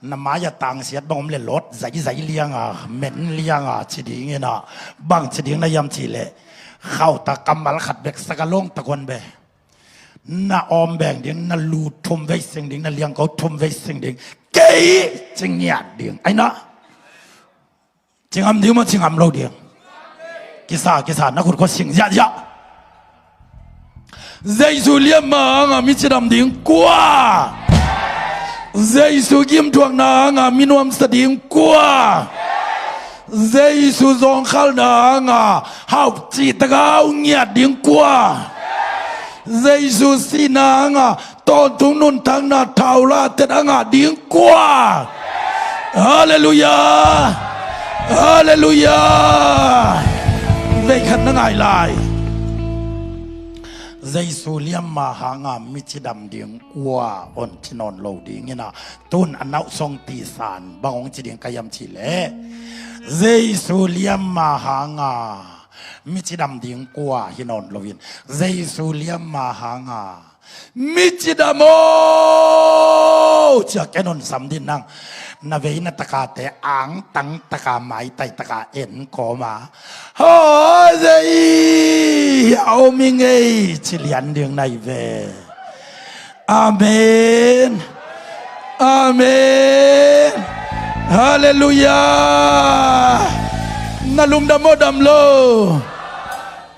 น้ำมายต่างเสียดบังผมเลยลดใส่เลี้ยงเหม็นเลี้ยงชิดิ่งนะบังชิดิ่งนายำชิเลเข้าตะกำมาลขัดเบกสกลงตะกวนเบน่าอมแบ่งดิ่งน่าลูทุ่มไว้สิ่งดิ่งน่าเลี้ยงเขาทุ่มไว้สิ่งดิ่งเก๋จิงหยาดดิ่งไอ้นะจิงอำดิ่งมันจิงอำเราดิ่งกิสานักขุดก็สิ่งยะเจสุเลียมมาหามิจิดำดิ่งกว่าเจสุกิมทวงนาหามินวมสดิ่งกว่าเจสุจงขัลนางาหาจิตกาวเงียดดิ่งกว่าเจสุสีนางาตอนทุงนุนทางนาเท่าลาเตดางาดิ่งกว่าฮาเลลูยาฮาเลลูยาเวขันนังไงลายเจสุเลียมมาหางามิจิดำดิ่งกว่าอนที่นอนโลดิ่งนะตุนอนาวทรงตีสานบางองค์จิดิ่งกายมชิเลเจสุเลียมมาหางามิจิดำดิ่งกว่าฮินอนโลวินเจสุเลียมมาหางามิจิดำโมจะแกนนสัมดินนังนาเวนัตกาเตอังตังตะกาไม้ไตตะกาเอ็นโกมาโอ้เจเอามิงเอชิลิอันเดียงในเวอาเมนอาเมนฮาเลลูยานาลุมดำโมดำโล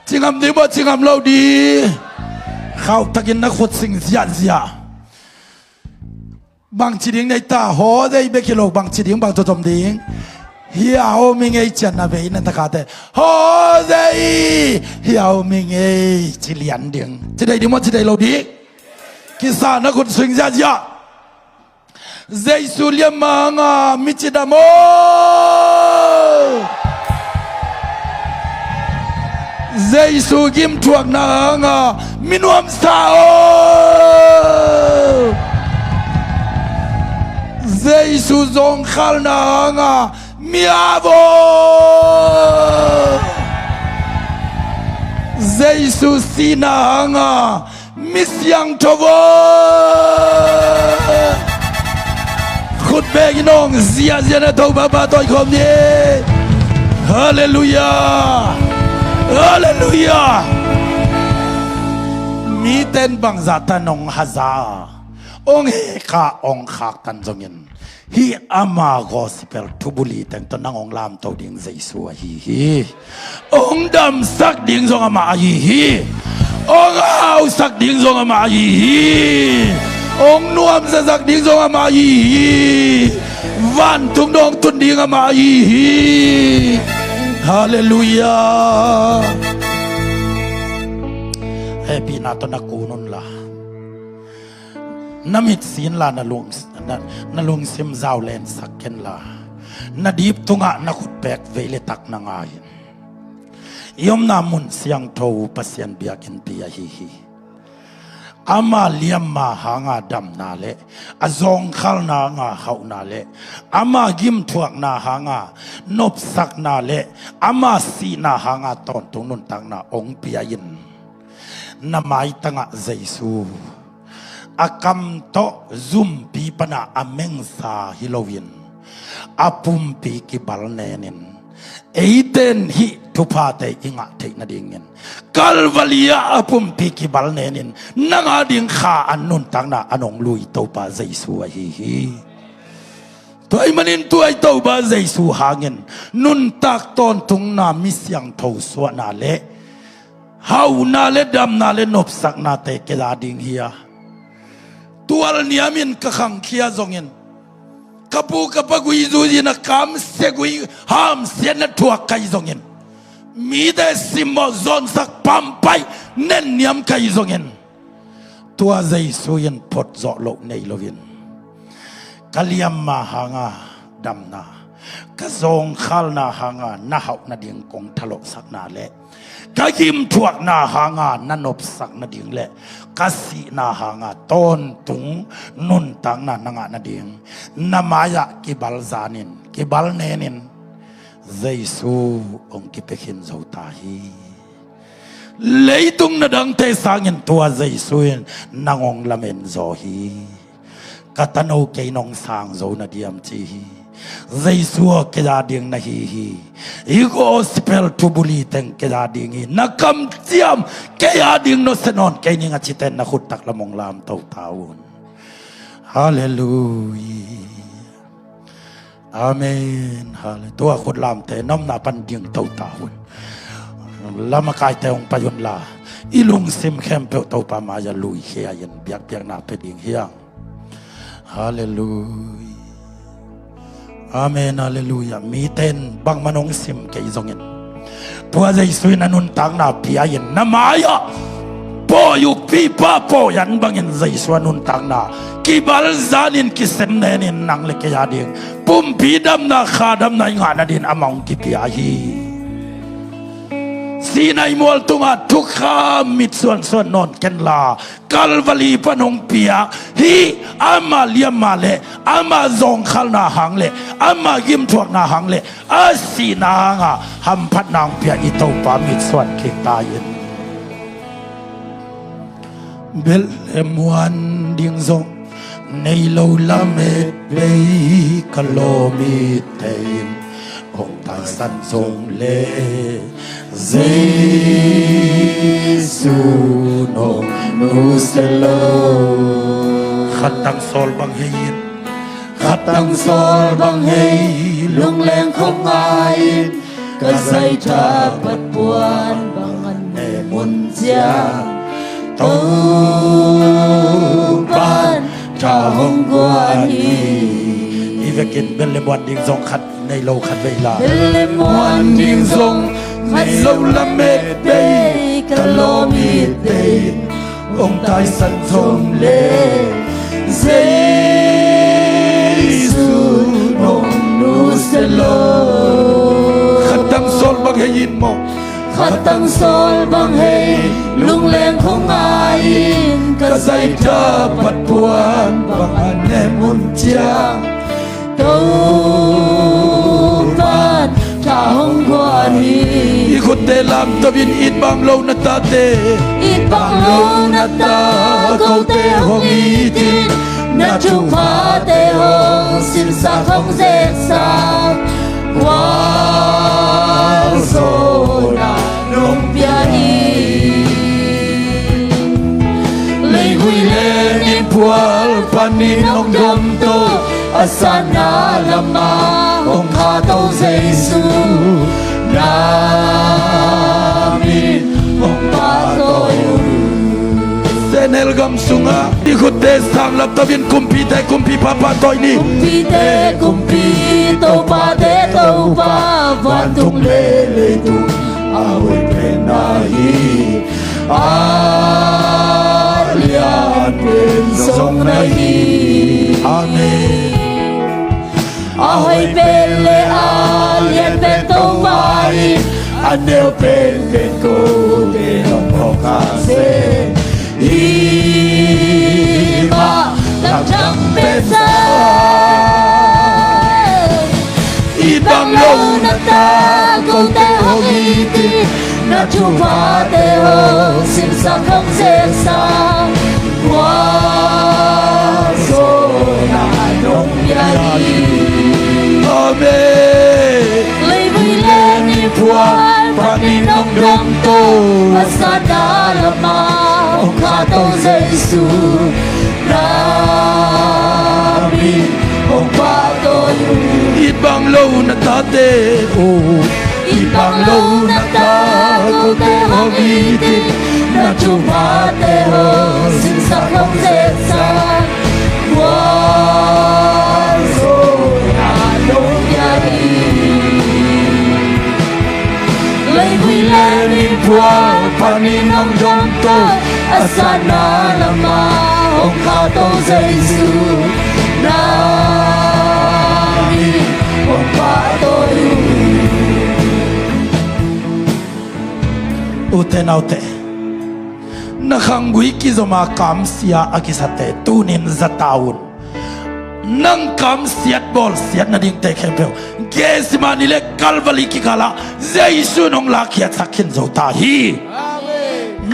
จิงอำดีบ่จิงอำโลดีเข้าตะกินนักขดสิ่งเสียบางชีดิงในตาหอได้เบกิโลบางชีดิงบางตัวตมดิงเฮียเอามิงเอจันนาเวนันตะกาเตหอได้เฮียเอามิงเอชิลิอันเดียงจะได้ดีมั้ยจะได้โลดีกิสานักขดสิ่งเสียเจสุเลียมมาหามิจิดามโมเจสุกิมทวกนางามินวมสาวเจสุจงขัลนางามิอาโวเจสุสีนางามิสยังทวขุดเบกินองเสียนะตัวบ้าตัวคมนี้ฮาเลลูยาฮาเลลูยามีเต้นบังจัตนองฮัซาองเฮกาองขักตันจงยินฮีอามากอสเปลทุบุลีแต่งตนนางองลามตัวดิ่งใจสัวฮีองดำสักดิ่งจงอามาฮีองเอาสักดิ่งจงอามาฮีองนวมสักดิ่งจงอามาฮีวันทุงดองตุนดิ่งอามาฮีฮาเลลูยาเฮปีนาตนักกูนุนละน้ำมิดศีลลานาลุงซิมซาวเลนสักเกนลา na deep tunga na khut pek vele tak na ngai yom na mun siang tho pasien biakin pia hi ama liam ma hanga dam na le azong khal na nga hau na le ama gim thuak na hanga nop sak na le ama si na hanga ton tung nun tang na ong pia yin na mai tanga jaisu akam to zum pi pana ameng sa hilowin apum pi ki bal nenin eiten hi thupa te inga te na dingin kalvalia apum pi ki bal nenin nanga ding kha annun tang na anong lui to pa jaisu hi toy manin tuai to ba jaisu hangin nun tak ton tung na misyang tho so na le hau na le dam na le nop sak na te ke la ding hiya tual niamin ka khang khia zongin kapu kapagui zuji na kam segui ham sen na thuak kai zongin mi de simo zon sak pampai nen niam kai zongin tua jaisu yen pot zo lo nei lovin kaliam ma hanga damna ka zong khal na hanga na hau na ding kong thalo sak na le ka kim thuak na hanga na nop sak na ding le kasi na hanga ton tung nun tang na nanga na ding na maya ki bal zanin ki bal nenin jaisu ong ki pekhin zo ta hi leitung na dang te sangin tua jaisu nangong lamen zo hi katano ke nong sang zo na diam chi jaisu ke da ding na hi hi gospel to buli teng ke da ding hi nakam tiam ke ya ding no senon ke ni nga chiten na khut tak lamong lam tau taun hallelujah amen hallelujah tua khut lam te nom na pan ding tau taun lama kai te ong payun la ilung sim khem pe tau pa ma ya lui khia yen biak biak na pe ding hiang hallelujah amen hallelujah mi ten bang manong sim ke izongin tua jaisu na nun tang na pia yen na maya po yu pi pa po yan bangin jaisu nun tang na ki bal zanin ki sem nenin nang le ke ya ding pum pi dam na khadam na nga na din among ki pia hi sinai mol tunga tukha mit son son non ken la kalvali panong pia hi ama liam male ama zong khal na hang le ama gim thuak na hang le asina nga ham phat nang pia i to pa mit son ke ta yin bel emwan ding zong nei lo la me be kalomit tein ong ta san zong le Giêsu nong nu selo khatang sol bang hein khatang sol bang hei lung leng không ai ka sai tha pat puan bang an ne mun chia tu ban cha hong quan hi ivekin belle boan ding zong khat nei lo khat vei la belle boan ding zong nei lo la met dei kalomit dei ông tai san zong le Giêsu nong nu selo khatang sol bang hein mo khatang sol bang hei lung leng không ai ka zai tha pat puan bang an ne mun chia câu ban cha hong quan hi ikut te lam to bin it bang lo na ta te ít bang lo na ta câu te hong itin na chung pha te hong sin sa không dễ sa qua zona nong pia hi lei hui le ni pual panin ong dom to asana lama ong kha to Giêsu namin ong patoyo senel gam sunga ikut te sang lap to bin kumpi papa toy ni kumpi to pa van tung le tu awe penahi alian pen song nahi amen ahoy pele anel pen ko te no kase ima lam pesa ibang lâu na ta câu te hogiti na chupa te ho sin sa không dễ sang qua so na nong yai amen lấy vui lên đi buat pani nong dong to asada lama ông kha to Giêsu Nabi ông pa to ibang lâu na ta te ibang lâu na ta câu te hogiti na chupa te ho sin sa không dễ sang qua so na nong yai lấy vui lên đi buat pani nong dong to asana lama ông kha to Giêsu Nabi ông pa to ute naute nakhangui kizoma kamsia akisate tunin zataun nang kam siat bol siat na ding te khempel gesimani le kalvali kikala Giêsu nong la khiat sakhin zota hi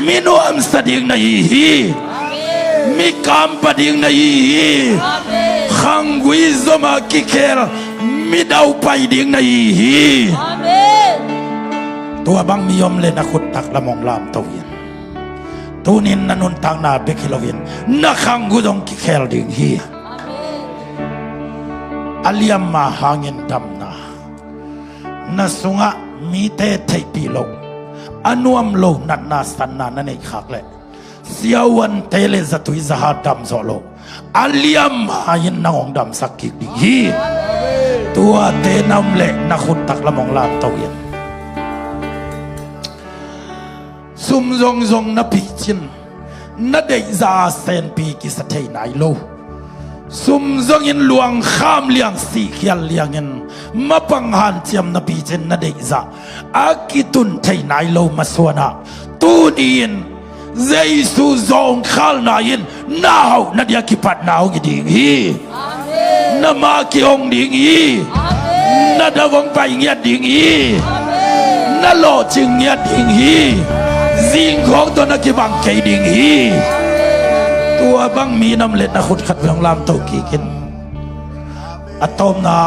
minu am sading na hi mi kam pading na hi khangui zoma kikel mi dau pai ding na hi tua bang miyom le na khut tak lamong lam tawin tunin nanun tang na bekilovin na khangu dong kikel ding hi aliam ma hangin dam na sunga mi te thei pi lo anuam lo nat na san na nei khak le siawan tele zatui zaha dam zo lo aliam hain nangong dam sakik ding hi tua te nam le na khut tak lamong lam tawin sum zong zong na pi chin na dei za sen pi ki sa thei nai lo sum zong in luang kham liang si khial liang in mapang han chiam na pi chin na dei za akitun thei nai lo maswana tu din Giêsu zong khal na in now na dia ki pat now gi ding hi na ma ki ong ding hi na da wong pai ngiat ding hi na lo ching ngiat ding hi zing khong to na ki bang kai ding hi tua bang mi nam let na khut khat lang lam to ki kin atom na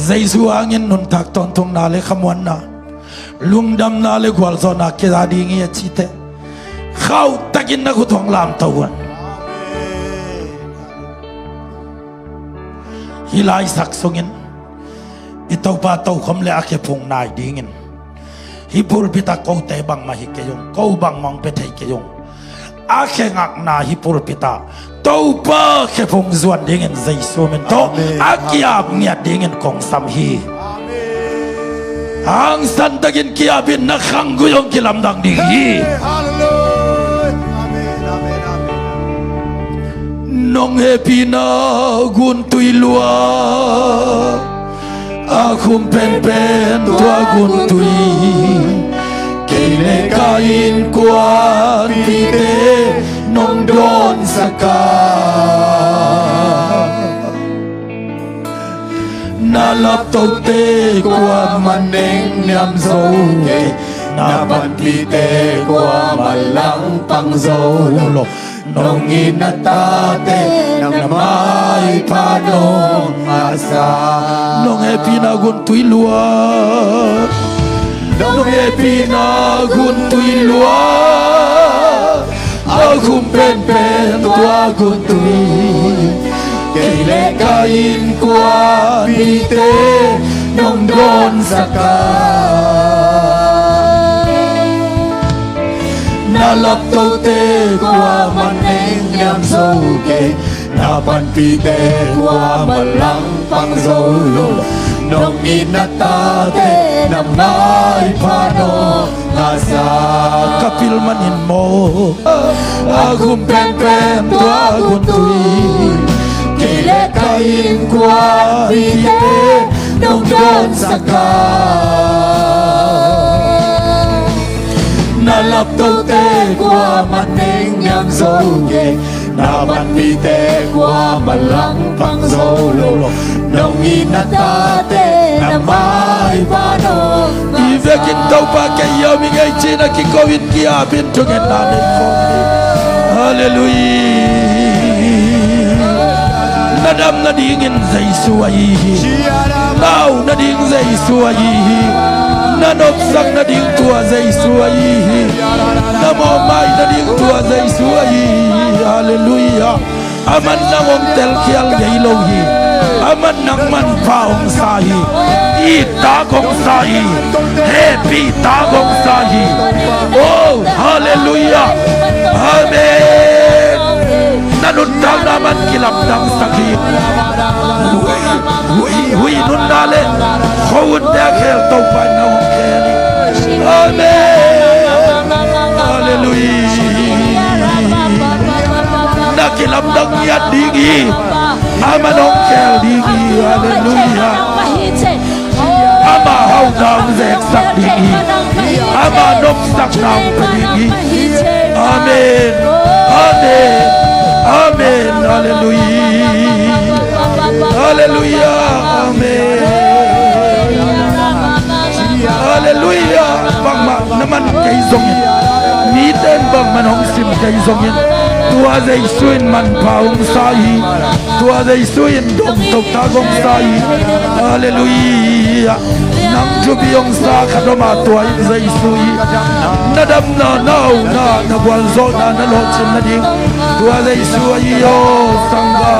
Giêsu angin nun tak ton thong na le khamwan na lungdam na le gwal zo na ki da ding hi chi te khau takin na khut thong lam to wan hilai sak songin ito pa to khom le akhe phung nai dingin hipul pita ko te bang ma hi ke yong ko bang mang pe thei ke yong akhe ngak na hipul pita to pa khe phung zuan dingin Giêsu men to akiap ngiat dingin kong sam hi ang san takin kia bin na khang guyong kilam dang ding hi nong happy na gun tui lua akum pen pen tua gun tui kile kain kuan tite nong don saka na lap tau te qua maneng niam dâu ke na ban pi te qua malang pang dâu nong inata te nang mai pa nong asa nong happy na gun tui lua nong happy na gun tui lua akum pen pen tua gun tui kile kain kwa pite nong don saka na lap tau te kwa maneng nyam sâu ke na pan pite kwa malang pang dâu lo nong inata te na mai pano ngasa kapil manin mo akum pen pen tua gun tui kile kain kwa pite nong don saka lập tâu tê qua mặt ninh nhằm dâu ghê na ban mi tê qua mặt lăng phăng dâu lô nông y na ta tê na mai ba nô ive kin tâu pa ke yo mi ngay chi na ki covid kia bin tu ngen na ne ko hallelujah na dam na dingin zai suai nau na ding zai suai na nop sang na ding tua zai suai na mo mai na ding tua zai suai hallelujah aman na mong tel kial gai lo hi aman nang man paong sai i ta gong sai happy ta gong sai oh hallelujah amen nanun tang naman kilap ng sakit hui nun dale khawun da khel tau pa na hong keli amen hallelujah nakilap ng yad dingi ama nong kel dingi hallelujah ama hau nang zek sak dingi ama nop sak nang dingi amen amen amen hallelujah hallelujah amen hallelujah bang ma naman kay zongin ni ten bang manong sim kay zongin tua dây xuyên man paung sai tua dây xuyên dom tok ta gong sai hallelujah nang jubiong sa kadoma tua dây xui na dam na nau na bual zo na lo chin na ding tua dây xui yo sangga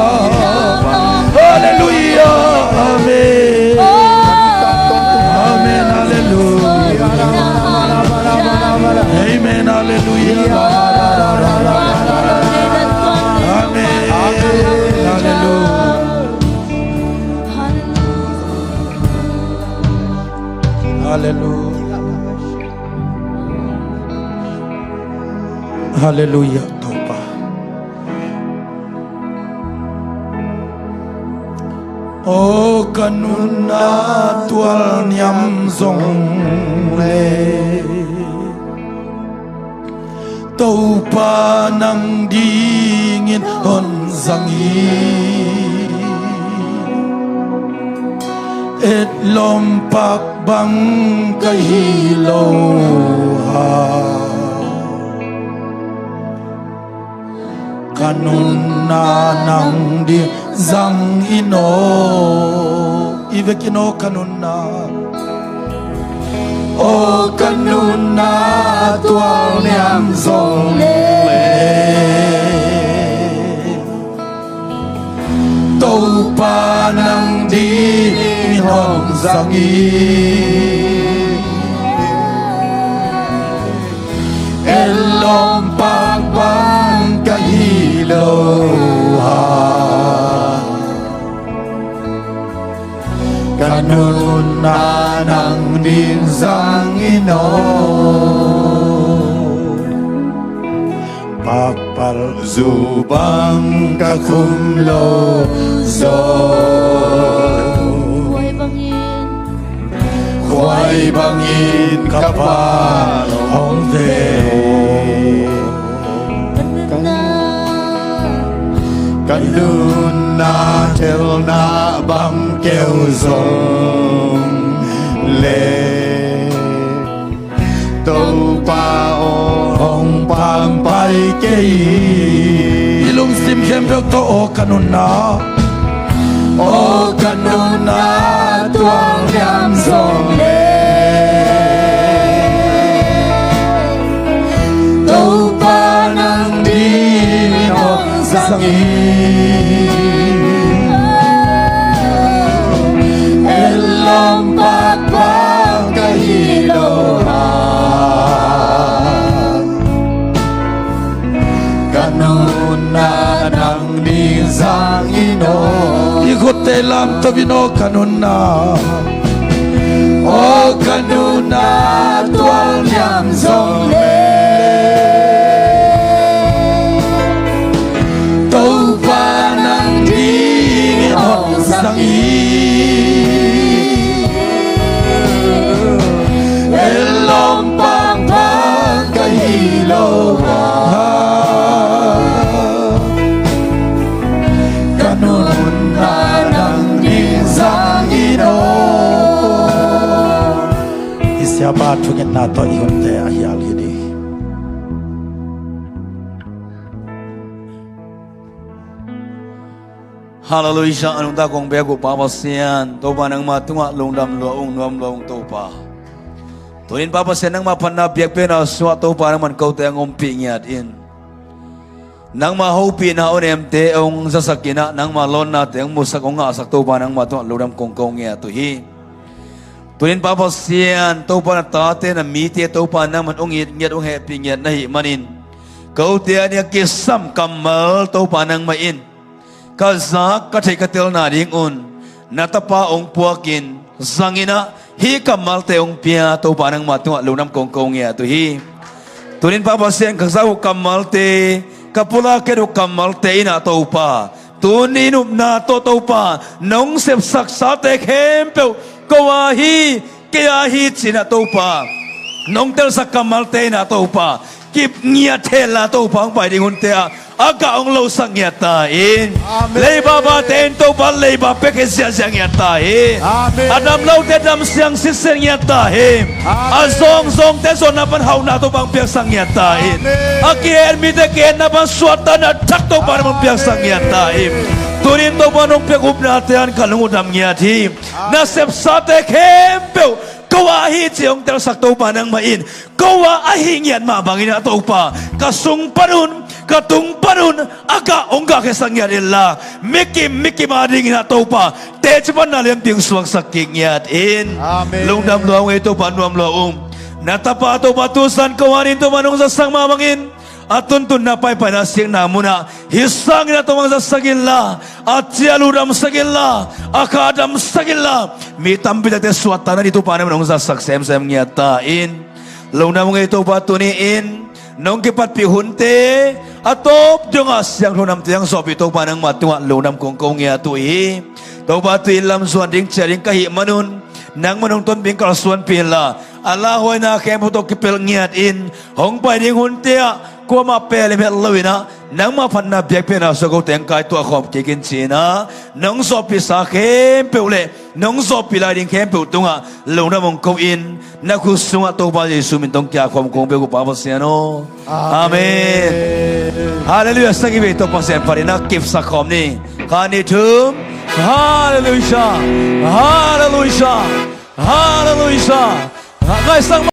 hallelujah amen amen hallelujah amen hallelujah hallelujah hallelujah tauba o kanuna tual nyam zong le tauba nang dingin hon zangi et lom pak bang kahilo ha kanun na nang di zang ino ivekino kanun na o kanun na tual niam zong le tau pa nang di hong zangi elom pagbang kahilo ha kanun na nang din zang ino papal zubang kakumlo zo Huwag bangin kapal hong deo Kanun na tel na bang kêu zong le Tâu pa o hong pam pai kei Ilong sim kem rok to o kanun na O kanun na tuang yam zong le Tâu pa nang di hong zangi Elom pak pak kahilohan Kanun na nang di zang ino Ikut telam tabino kanun na O kanun na tual yam zong le Tau pa nang di hong zangi Elom pang pang ทุกินนาตัวอีกคนแต่อาฮิอาลีดี Hallelujah anong ta kong bego papasyan topa nang matunga lungdam loong nuam loong topa tunin papasyan nang mapanabyak pena suwa topa nang man kau tayang umpi ngiyat in nang mahupi na onemte ong sasakina nang malon na tayang musak ong asak topa nang matunga lungdam kong kong ngiyat tuhi tunin papasyan topa na tate na miti topa nang man ungit ngiyat ong happy ngiyat nahi manin kau tayang niya kisam kamal topa nang main kazak kathai katil na ding un natapa ong puakin zangina hi kamal te ong pia to parang matunga lunam kong kong ya tu hi tunin pa pasien kazak kamal te kapula kedo kamal te ina to pa tuninum na to pa nong sep sak sa te kempeu kawahi kaya hi china to pa nong tel sak kamal te ina to pa kip ngia thela to pang pai ding un te aga ong lo sang yatain leiba ba ten to ba leiba peke sia siang yatain adam lo te dam siang siseng yatain azong zong te so na pan hau na to bang piak sang yatain akien mi te ken na ban suata na tak to ba mon piak sang yatain turin to ba nong piak up na te an kalung udam yati na sep sa te kempeu kawa hi chiong tel sak to pa nang main kawa ahing yan mabangin na to pa kasung parun katung parun aga ongga ke sangyat illa miki mading na to pa te chupan na lem ting suang saking yat in lungdam luang ito panuam laum natapa to batusan kawanin to manung sa sang mamangin atun na pay panasing namuna hisang na tumang sa sagilla at sialudam sagilla akadam sagilla mitambil at swatana dito pa naman sa saksem-sem ngiyatain lungdam ito patuniin nong kipat pihunte atop jungas yang lunam tiyang sopi to panang matunga lunam kongkong ya tui to batu ilam suan ding charing kahi manun nang manungton bingkal suan pila alahoy na kemo to kipil ngiat in hong pai ding huntea ko ma pele met lawina nang ma phanna biak pena so ko teng kai to khom kikin china nong sopi sa khem peule nong sopi la ding khem pe tunga lunam kong in na kusunga to ba yesu min tong kya khom kong be ko pa siano amen hallelujah sagi be to pasen parina kif sa khom ni kani thum hallelujah hallelujah hallelujah ngai sang